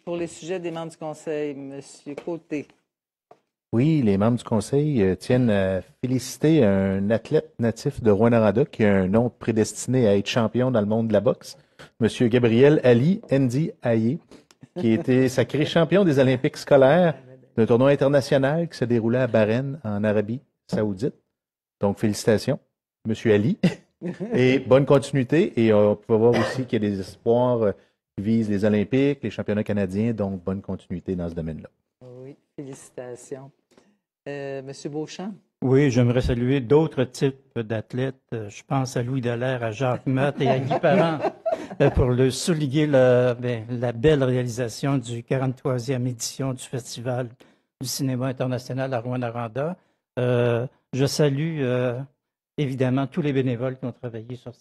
Pour les sujets des membres du Conseil, M. Côté. Oui, les membres du Conseil tiennent à féliciter un athlète natif de Rouyn-Noranda qui a un nom prédestiné à être champion dans le monde de la boxe, M. Gabriel Ali Ndi Aye, qui a été sacré champion des Olympiques scolaires d'un tournoi international qui s'est déroulé à Bahreïn, en Arabie Saoudite. Donc, félicitations, M. Ali, et bonne continuité. Et on peut voir aussi qu'il y a des espoirs qui visent les Olympiques, les championnats canadiens, donc bonne continuité dans ce domaine-là. Oui, félicitations. Monsieur Beauchamp. Oui, j'aimerais saluer d'autres types d'athlètes. Je pense à Louis Dallaire, à Jacques Matt et à Guy Parent pour souligner la belle réalisation du 43e édition du Festival du cinéma international à Rouyn-Noranda. Je salue évidemment tous les bénévoles qui ont travaillé sur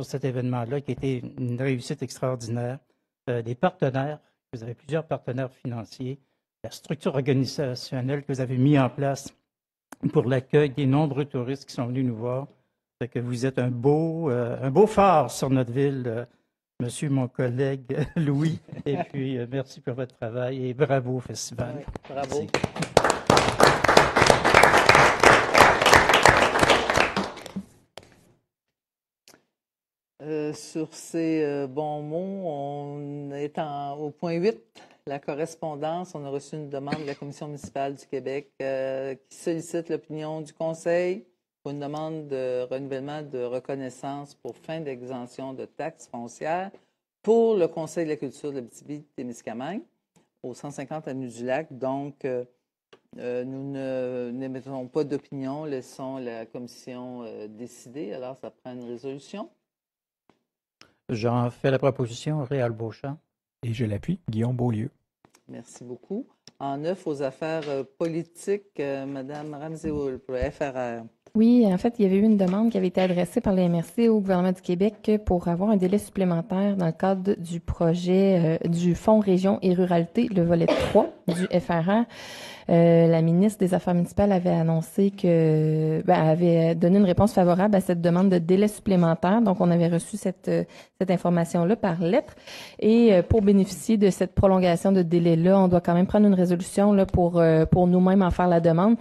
cet événement-là, qui a été une réussite extraordinaire. Les partenaires, vous avez plusieurs partenaires financiers, la structure organisationnelle que vous avez mis en place pour l'accueil des nombreux touristes qui sont venus nous voir. Fait que vous êtes un beau phare sur notre ville, monsieur mon collègue Louis. Et puis, merci pour votre travail et bravo au festival. Oui, bravo. Merci. Sur ces bons mots, on est au point 8, la correspondance. On a reçu une demande de la Commission municipale du Québec qui sollicite l'opinion du Conseil pour une demande de renouvellement de reconnaissance pour fin d'exemption de taxes foncières pour le Conseil de la culture de l'Abitibi-Témiscamingue au 150 avenue du Lac. Donc, Nous n'émettons pas d'opinion, laissons la commission décider. Alors, ça prend une résolution. J'en fais la proposition, Réal Beauchamp. Et je l'appuie, Guillaume Beaulieu. Merci beaucoup. En 9, aux affaires politiques, Mme Ramsey-Wool, pour le FRR. Oui, en fait, il y avait eu une demande qui avait été adressée par les MRC au gouvernement du Québec pour avoir un délai supplémentaire dans le cadre du projet du Fonds Région et Ruralité, le volet 3 du FRR. La ministre des Affaires municipales avait annoncé avait donné une réponse favorable à cette demande de délai supplémentaire. Donc, on avait reçu cette information-là par lettre. Et pour bénéficier de cette prolongation de délai-là, on doit quand même prendre une résolution là, pour nous-mêmes en faire la demande.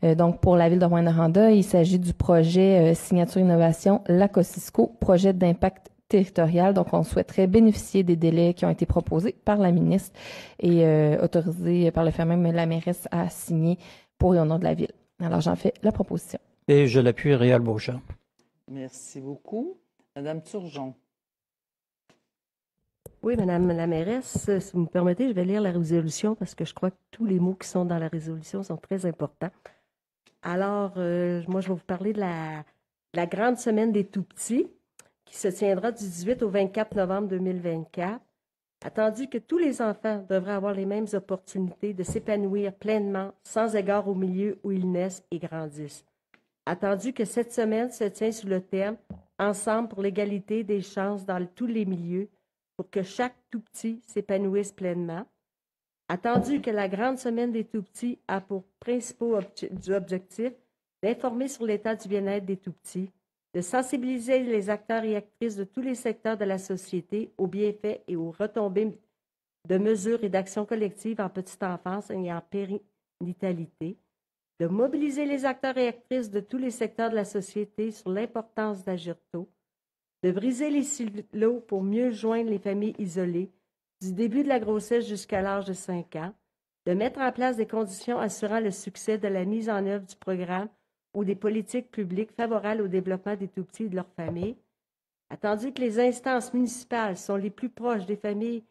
Donc, pour la ville de Rouyn-Noranda, il s'agit du projet Signature Innovation Lac-Ossisco, projet d'impact territorial. Donc, on souhaiterait bénéficier des délais qui ont été proposés par la ministre et autorisés par le fait même la mairesse à signer pour et au nom de la ville. Alors, j'en fais la proposition. Et je l'appuie, Réal Beauchamp. Merci beaucoup. Madame Turgeon. Oui, Madame la mairesse, si vous me permettez, je vais lire la résolution parce que je crois que tous les mots qui sont dans la résolution sont très importants. Alors, moi, je vais vous parler de la grande semaine des tout-petits qui se tiendra du 18 au 24 novembre 2024. Attendu que tous les enfants devraient avoir les mêmes opportunités de s'épanouir pleinement, sans égard au milieu où ils naissent et grandissent. Attendu que cette semaine se tient sous le thème « Ensemble pour l'égalité des chances dans tous les milieux » pour que chaque tout-petit s'épanouisse pleinement. Attendu que la grande semaine des tout-petits a pour principaux objectifs d'informer sur l'état du bien-être des tout-petits, de sensibiliser les acteurs et actrices de tous les secteurs de la société aux bienfaits et aux retombées de mesures et d'actions collectives en petite enfance et en périnatalité, de mobiliser les acteurs et actrices de tous les secteurs de la société sur l'importance d'agir tôt, de briser les silos pour mieux joindre les familles isolées, du début de la grossesse jusqu'à l'âge de 5 ans, de mettre en place des conditions assurant le succès de la mise en œuvre du programme ou des politiques publiques favorables au développement des tout-petits et de leurs familles. Attendu que les instances municipales sont les plus proches des familles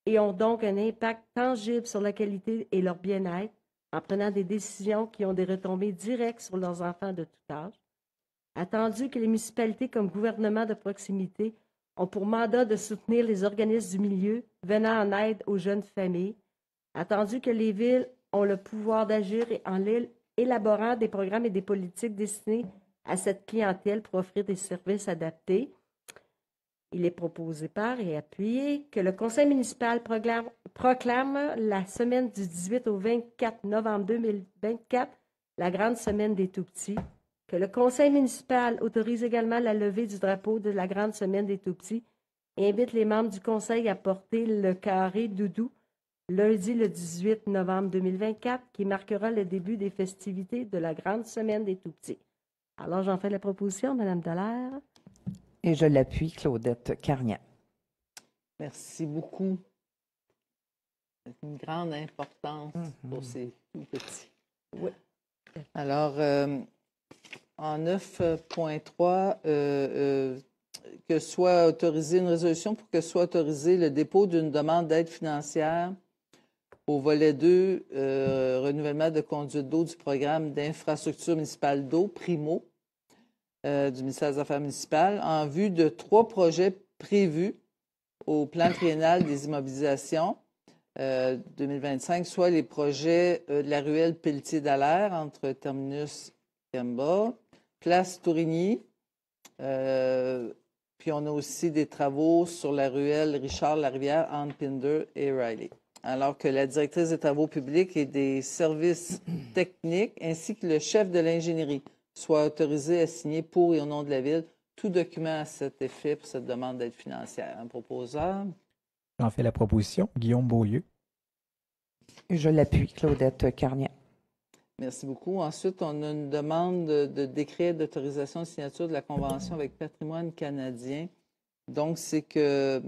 et ont donc un impact tangible sur la qualité et leur bien-être en prenant des décisions qui ont des retombées directes sur leurs enfants de tout âge. Attendu que les municipalités comme gouvernement de proximité ont pour mandat de soutenir les organismes du milieu venant en aide aux jeunes familles. Attendu que les villes ont le pouvoir d'agir en élaborant des programmes et des politiques destinés à cette clientèle pour offrir des services adaptés. Il est proposé par et appuyé que le conseil municipal proclame la semaine du 18 au 24 novembre 2024 la grande semaine des tout-petits, que le conseil municipal autorise également la levée du drapeau de la grande semaine des tout-petits et invite les membres du conseil à porter le carré doudou lundi le 18 novembre 2024 qui marquera le début des festivités de la grande semaine des tout-petits. Alors, j'en fais la proposition, Mme Dallaire. Et je l'appuie, Claudette Carnian. Merci beaucoup. C'est une grande importance pour ces tout-petits. Oui. Alors, en 9.3, que soit autorisée une résolution pour que soit autorisé le dépôt d'une demande d'aide financière au volet 2, renouvellement de conduite d'eau du programme d'infrastructure municipale d'eau, PRIMO, du ministère des Affaires municipales, en vue de 3 projets prévus au plan triennal des immobilisations 2025, soit les projets de la ruelle Pelletier-Dallaire entre Terminus et Kemba, Place Tourigny, puis on a aussi des travaux sur la ruelle Richard-Larivière entre Pinder et Riley. Alors que la directrice des travaux publics et des services techniques, ainsi que le chef de l'ingénierie, soient autorisés à signer pour et au nom de la Ville tout document à cet effet pour cette demande d'aide financière. Un proposeur. J'en fais la proposition, Guillaume Beaulieu. Je l'appuie, Claudette Carnian. Merci beaucoup. Ensuite, on a une demande de décret d'autorisation de signature de la convention avec Patrimoine canadien. Donc, c'est que,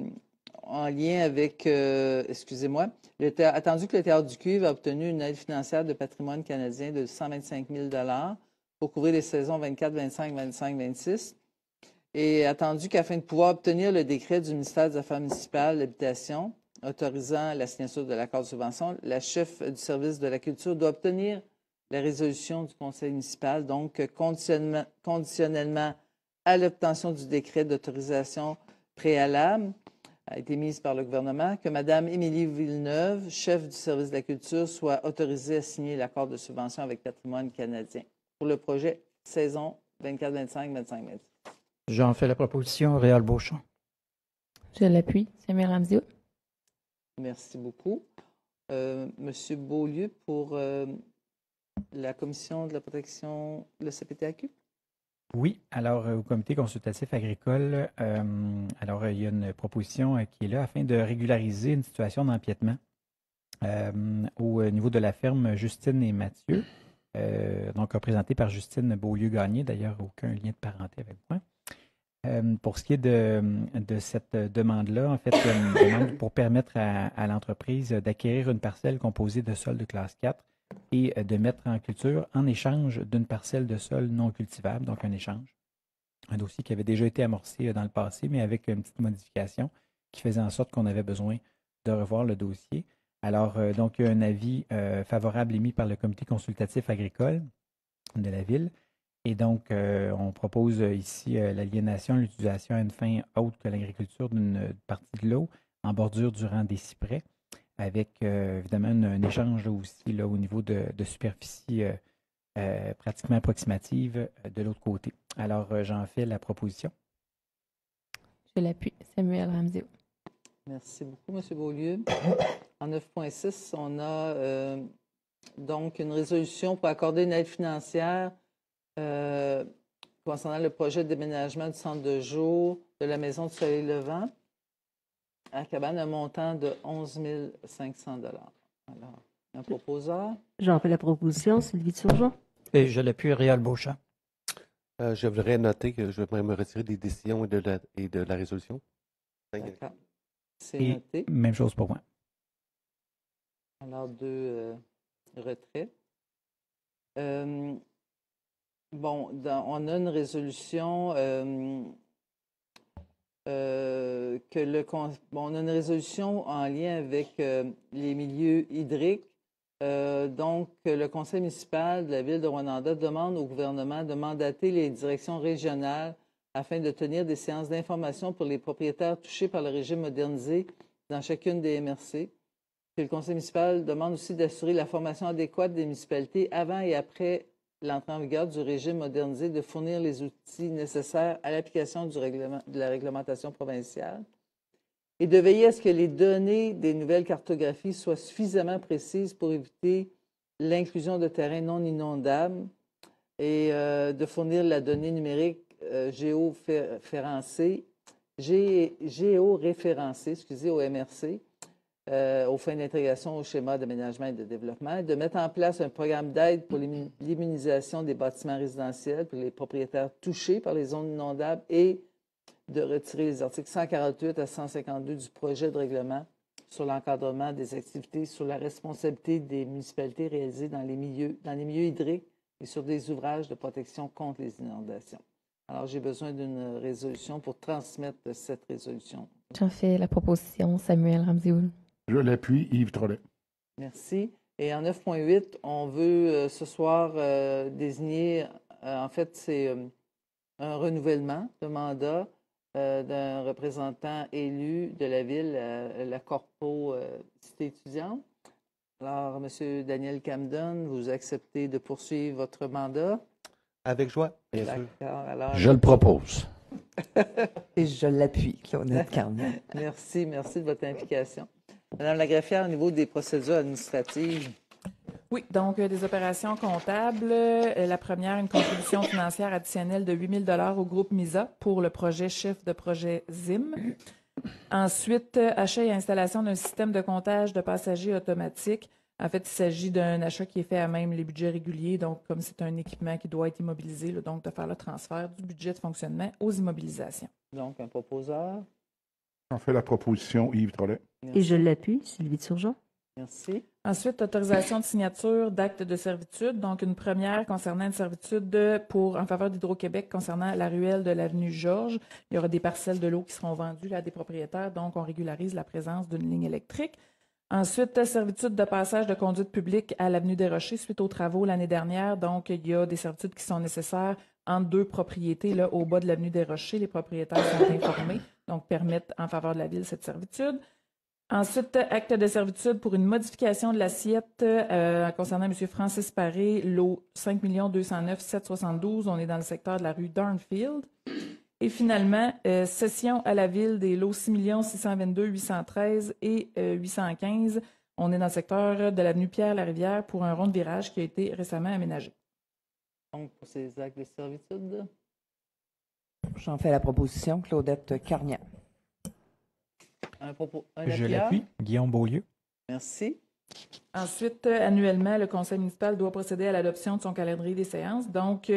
en lien avec, attendu que le Théâtre du Cuivre a obtenu une aide financière de Patrimoine canadien de 125 000 $ pour couvrir les saisons 24, 25, 25, 26. Et attendu qu'afin de pouvoir obtenir le décret du ministère des Affaires municipales, l'Habitation, autorisant la signature de l'accord de subvention, la chef du service de la culture doit obtenir la résolution du conseil municipal, donc conditionnellement à l'obtention du décret d'autorisation préalable, a été mise par le gouvernement, que Mme Émilie Villeneuve, chef du service de la culture, soit autorisée à signer l'accord de subvention avec Patrimoine canadien pour le projet saison 24-25, 25-26. J'en fais la proposition, Réal Beauchamp. Je l'appuie, Samuel Ramsey. Merci beaucoup. Monsieur Beaulieu pour la Commission de la protection, le CPTAQ. Oui, alors au comité consultatif agricole, il y a une proposition qui est là afin de régulariser une situation d'empiètement au niveau de la ferme Justine et Mathieu, donc représentée par Justine Beaulieu-Gagné, d'ailleurs aucun lien de parenté avec moi. Pour ce qui est de cette demande-là, en fait, une demande pour permettre à l'entreprise d'acquérir une parcelle composée de sols de classe 4 et de mettre en culture en échange d'une parcelle de sol non cultivable, donc un échange. Un dossier qui avait déjà été amorcé dans le passé, mais avec une petite modification qui faisait en sorte qu'on avait besoin de revoir le dossier. Alors, donc, il y a un avis favorable émis par le comité consultatif agricole de la Ville. Et donc, on propose ici l'aliénation, l'utilisation à une fin autre que l'agriculture d'une partie de l'eau en bordure du rang des cyprès, avec évidemment un échange aussi là, au niveau de superficie pratiquement approximative de l'autre côté. Alors, j'en fais la proposition. Je l'appuie, Samuel Ramsey. Merci beaucoup, M. Beaulieu. En 9.6, on a donc une résolution pour accorder une aide financière concernant le projet de déménagement du centre de jour de la Maison du Soleil Levant à Cabane, un montant de 11 500 $. Alors, un proposeur. J'en fais la proposition, Sylvie Turgeon. Et je l'appuie, Réal Beauchamp. Je voudrais noter que je vais me retirer des décisions et de la résolution. D'accord. C'est et noté. Même chose pour moi. Alors, 2 retraits. Bon, on a une résolution on a une résolution en lien avec les milieux hydriques. Donc, le conseil municipal de la ville de Rwanda demande au gouvernement de mandater les directions régionales afin de tenir des séances d'information pour les propriétaires touchés par le régime modernisé dans chacune des MRC. Puis le conseil municipal demande aussi d'assurer la formation adéquate des municipalités avant et après l'entrée en vigueur du régime modernisé, de fournir les outils nécessaires à l'application de la réglementation provinciale et de veiller à ce que les données des nouvelles cartographies soient suffisamment précises pour éviter l'inclusion de terrains non inondables et de fournir la donnée numérique géoréférencée, au MRC, aux fins d'intégration au schéma d'aménagement et de développement, de mettre en place un programme d'aide pour l'immunisation des bâtiments résidentiels pour les propriétaires touchés par les zones inondables et de retirer les articles 148 à 152 du projet de règlement sur l'encadrement des activités sur la responsabilité des municipalités réalisées dans les milieux hydriques et sur des ouvrages de protection contre les inondations. Alors, j'ai besoin d'une résolution pour transmettre cette résolution. J'en fais la proposition, Samuel Ramsey. Je l'appuie, Yves Trollet. Merci. Et en 9.8, on veut ce soir désigner, en fait, c'est un renouvellement de mandat d'un représentant élu de la ville, la Corpo Cité étudiante. Alors, M. Daniel Camden, vous acceptez de poursuivre votre mandat? Avec joie, bien sûr. Alors, je le propose. Et je l'appuie, Claudette Carnet. Merci de votre implication. Madame la greffière, au niveau des procédures administratives. Oui, donc des opérations comptables. La première, une contribution financière additionnelle de 8 000 au groupe MISA pour le projet chef de projet ZIM. Ensuite, achat et installation d'un système de comptage de passagers automatique. En fait, il s'agit d'un achat qui est fait à même les budgets réguliers. Donc, comme c'est un équipement qui doit être immobilisé, donc de faire le transfert du budget de fonctionnement aux immobilisations. Donc, un proposeur. J'en fais la proposition, Yves Trollet. Et je l'appuie, Sylvie Turgeon. Merci. Ensuite, autorisation de signature d'actes de servitude. Donc, une première concernant une servitude en faveur d'Hydro-Québec concernant la ruelle de l'avenue Georges. Il y aura des parcelles de l'eau qui seront vendues là, à des propriétaires. Donc, on régularise la présence d'une ligne électrique. Ensuite, servitude de passage de conduite publique à l'avenue des Rochers suite aux travaux l'année dernière. Donc, il y a des servitudes qui sont nécessaires entre deux propriétés là, au bas de l'avenue des Rochers. Les propriétaires sont informés, donc permettent en faveur de la ville cette servitude. Ensuite, acte de servitude pour une modification de l'assiette concernant M. Francis Paré, lot 5 209 772. On est dans le secteur de la rue Darnfield. Et finalement, cession à la ville des lots 6 622 813 et 815. On est dans le secteur de l'avenue Pierre-Larivière pour un rond de virage qui a été récemment aménagé. Donc, pour ces actes de servitude. J'en fais la proposition. Claudette Carnian. Je l'appuie. Guillaume Beaulieu. Merci. Ensuite, annuellement, le conseil municipal doit procéder à l'adoption de son calendrier des séances. Donc,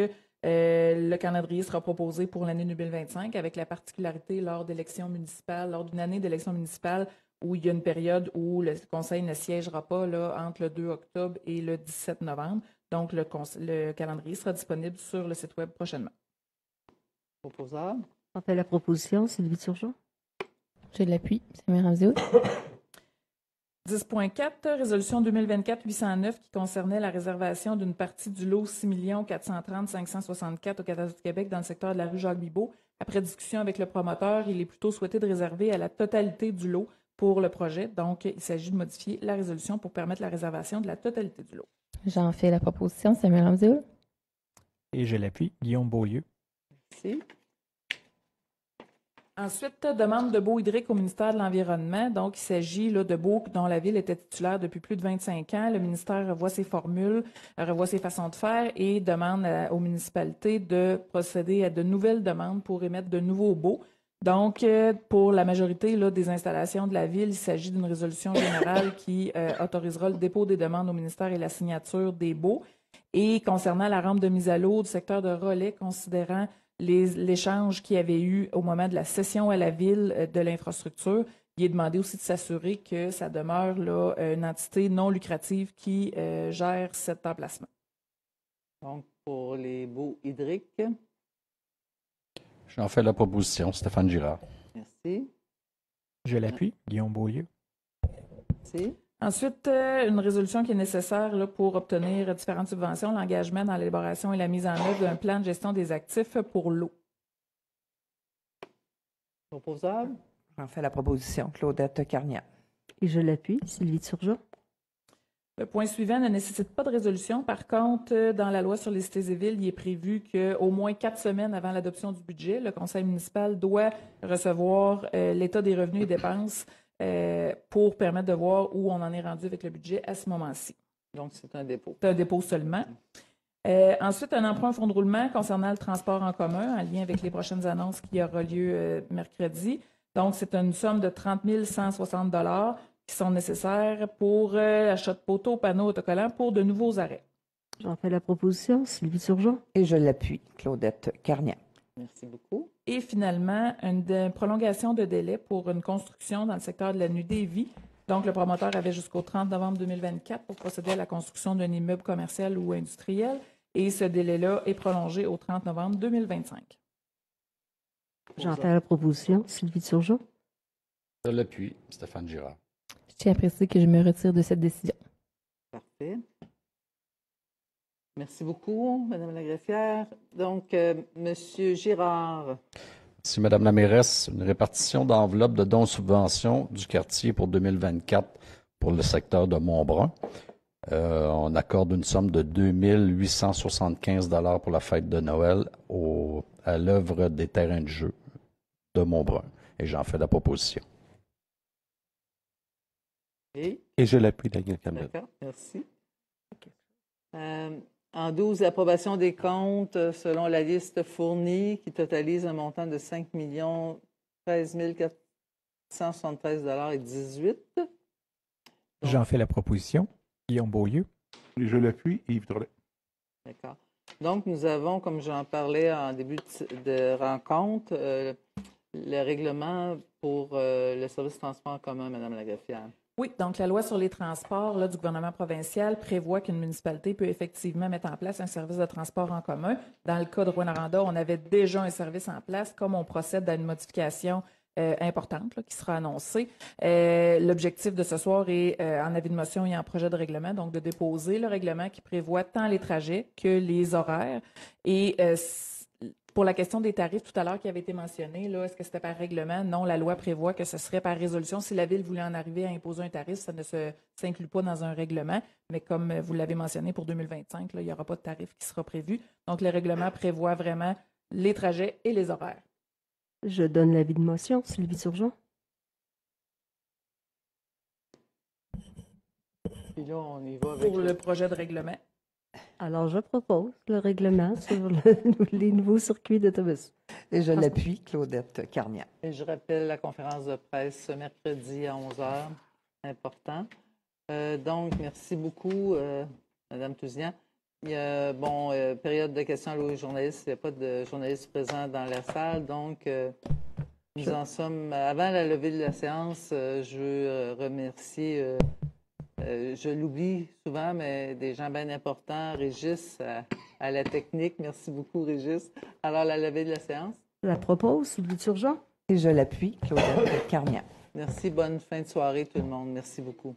le calendrier sera proposé pour l'année 2025 avec la particularité lors d'une année d'élection municipale où il y a une période où le conseil ne siégera pas là, entre le 2 octobre et le 17 novembre. Donc, le calendrier sera disponible sur le site Web prochainement. Proposable. On fait la proposition, Sylvie Turgeon. Je l'appuie. Samir Ramzioui. 10.4, résolution 2024-809 qui concernait la réservation d'une partie du lot 6 430 564 au Cadastre du Québec dans le secteur de la rue Jacques-Bibeau. Après discussion avec le promoteur, il est plutôt souhaité de réserver à la totalité du lot pour le projet. Donc, il s'agit de modifier la résolution pour permettre la réservation de la totalité du lot. J'en fais la proposition. Samir Ramzioui. Et je l'appuie. Guillaume Beaulieu. Merci. Ensuite, demande de baux hydriques au ministère de l'Environnement. Donc, il s'agit là, de baux dont la Ville était titulaire depuis plus de 25 ans. Le ministère revoit ses formules, revoit ses façons de faire et demande aux municipalités de procéder à de nouvelles demandes pour émettre de nouveaux baux. Donc, pour la majorité là, des installations de la Ville, il s'agit d'une résolution générale qui autorisera le dépôt des demandes au ministère et la signature des baux. Et concernant la rampe de mise à l'eau du secteur de Relais, considérant l'échange qu'il y avait eu au moment de la cession à la Ville de l'infrastructure, il est demandé aussi de s'assurer que ça demeure là, une entité non lucrative qui gère cet emplacement. Donc, pour les baux hydriques. J'en fais la proposition, Stéphane Girard. Merci. Je l'appuie. Guillaume Beaulieu. Merci. Ensuite, une résolution qui est nécessaire là, pour obtenir différentes subventions, l'engagement dans l'élaboration et la mise en œuvre d'un plan de gestion des actifs pour l'eau. Proposable. J'en fais la proposition. Claudette Carnian. Et je l'appuie. Sylvie Turgeon. Le point suivant ne nécessite pas de résolution. Par contre, dans la loi sur les cités et villes, il est prévu qu'au moins 4 semaines avant l'adoption du budget, le conseil municipal doit recevoir l'état des revenus et dépenses pour permettre de voir où on en est rendu avec le budget à ce moment-ci. Donc, c'est un dépôt. C'est un dépôt seulement. Ensuite, un emprunt fonds de roulement concernant le transport en commun, en lien avec les prochaines annonces qui aura lieu mercredi. Donc, c'est une somme de 30 160 $ qui sont nécessaires pour l'achat de poteaux, panneaux autocollants pour de nouveaux arrêts. J'en fais la proposition, Sylvie Turgeon. Et je l'appuie. Claudette Carnian. Merci beaucoup. Et finalement, une prolongation de délai pour une construction dans le secteur de l'avenue Davy. Donc, le promoteur avait jusqu'au 30 novembre 2024 pour procéder à la construction d'un immeuble commercial ou industriel. Et ce délai-là est prolongé au 30 novembre 2025. J'en fais la proposition, Sylvie Turgeon. Je l'appuie, Stéphane Girard. Je tiens à préciser que je me retire de cette décision. Parfait. Merci beaucoup, Mme la greffière. Donc, Monsieur Girard. Merci, Mme la mairesse. Une répartition d'enveloppe de dons-subventions du quartier pour 2024 pour le secteur de Montbrun. On accorde une somme de 2 875 $ pour la fête de Noël à l'œuvre des terrains de jeu de Montbrun. Et j'en fais la proposition. Et je l'appuie, Daniel Campbell. D'accord, merci. En 12, l'approbation des comptes selon la liste fournie qui totalise un montant de 5 13 473 $ 18. J'en fais la proposition. Guillaume Beaulieu. Et je l'appuie, Yves Drolet. D'accord. Donc, nous avons, comme j'en parlais en début de rencontre, le règlement pour le service de transport en commun, Mme Lagreffière. Oui, donc la loi sur les transports là, du gouvernement provincial prévoit qu'une municipalité peut effectivement mettre en place un service de transport en commun. Dans le cas de Rouyn-Noranda, on avait déjà un service en place. Comme on procède à une modification importante là, qui sera annoncée, l'objectif de ce soir est en avis de motion et en projet de règlement, donc de déposer le règlement qui prévoit tant les trajets que les horaires. Et pour la question des tarifs tout à l'heure qui avait été mentionnée, là, est-ce que c'était par règlement? Non, la loi prévoit que ce serait par résolution. Si la Ville voulait en arriver à imposer un tarif, ça ne s'inclut pas dans un règlement. Mais comme vous l'avez mentionné, pour 2025, là, il n'y aura pas de tarif qui sera prévu. Donc, le règlement prévoit vraiment les trajets et les horaires. Je donne l'avis de motion. Sylvie Turgeon. Puis là, on y va avec pour le projet de règlement. Alors, je propose le règlement sur les nouveaux circuits d'autobus. Et je l'appuie, Claudette Carnian. Et je rappelle la conférence de presse ce mercredi à 11h. Important. Donc, merci beaucoup, Mme Touzian. Il y a, période de questions aux journalistes. Il n'y a pas de journalistes présents dans la salle. Donc, nous en sommes... Avant la levée de la séance, je veux remercier... je l'oublie souvent, mais des gens bien importants, Régis, à la technique. Merci beaucoup, Régis. Alors, la levée de la séance. Je la propose, Sylvie Turgeon. Et je l'appuie, Claudette Carnian. Merci. Bonne fin de soirée, tout le monde. Merci beaucoup.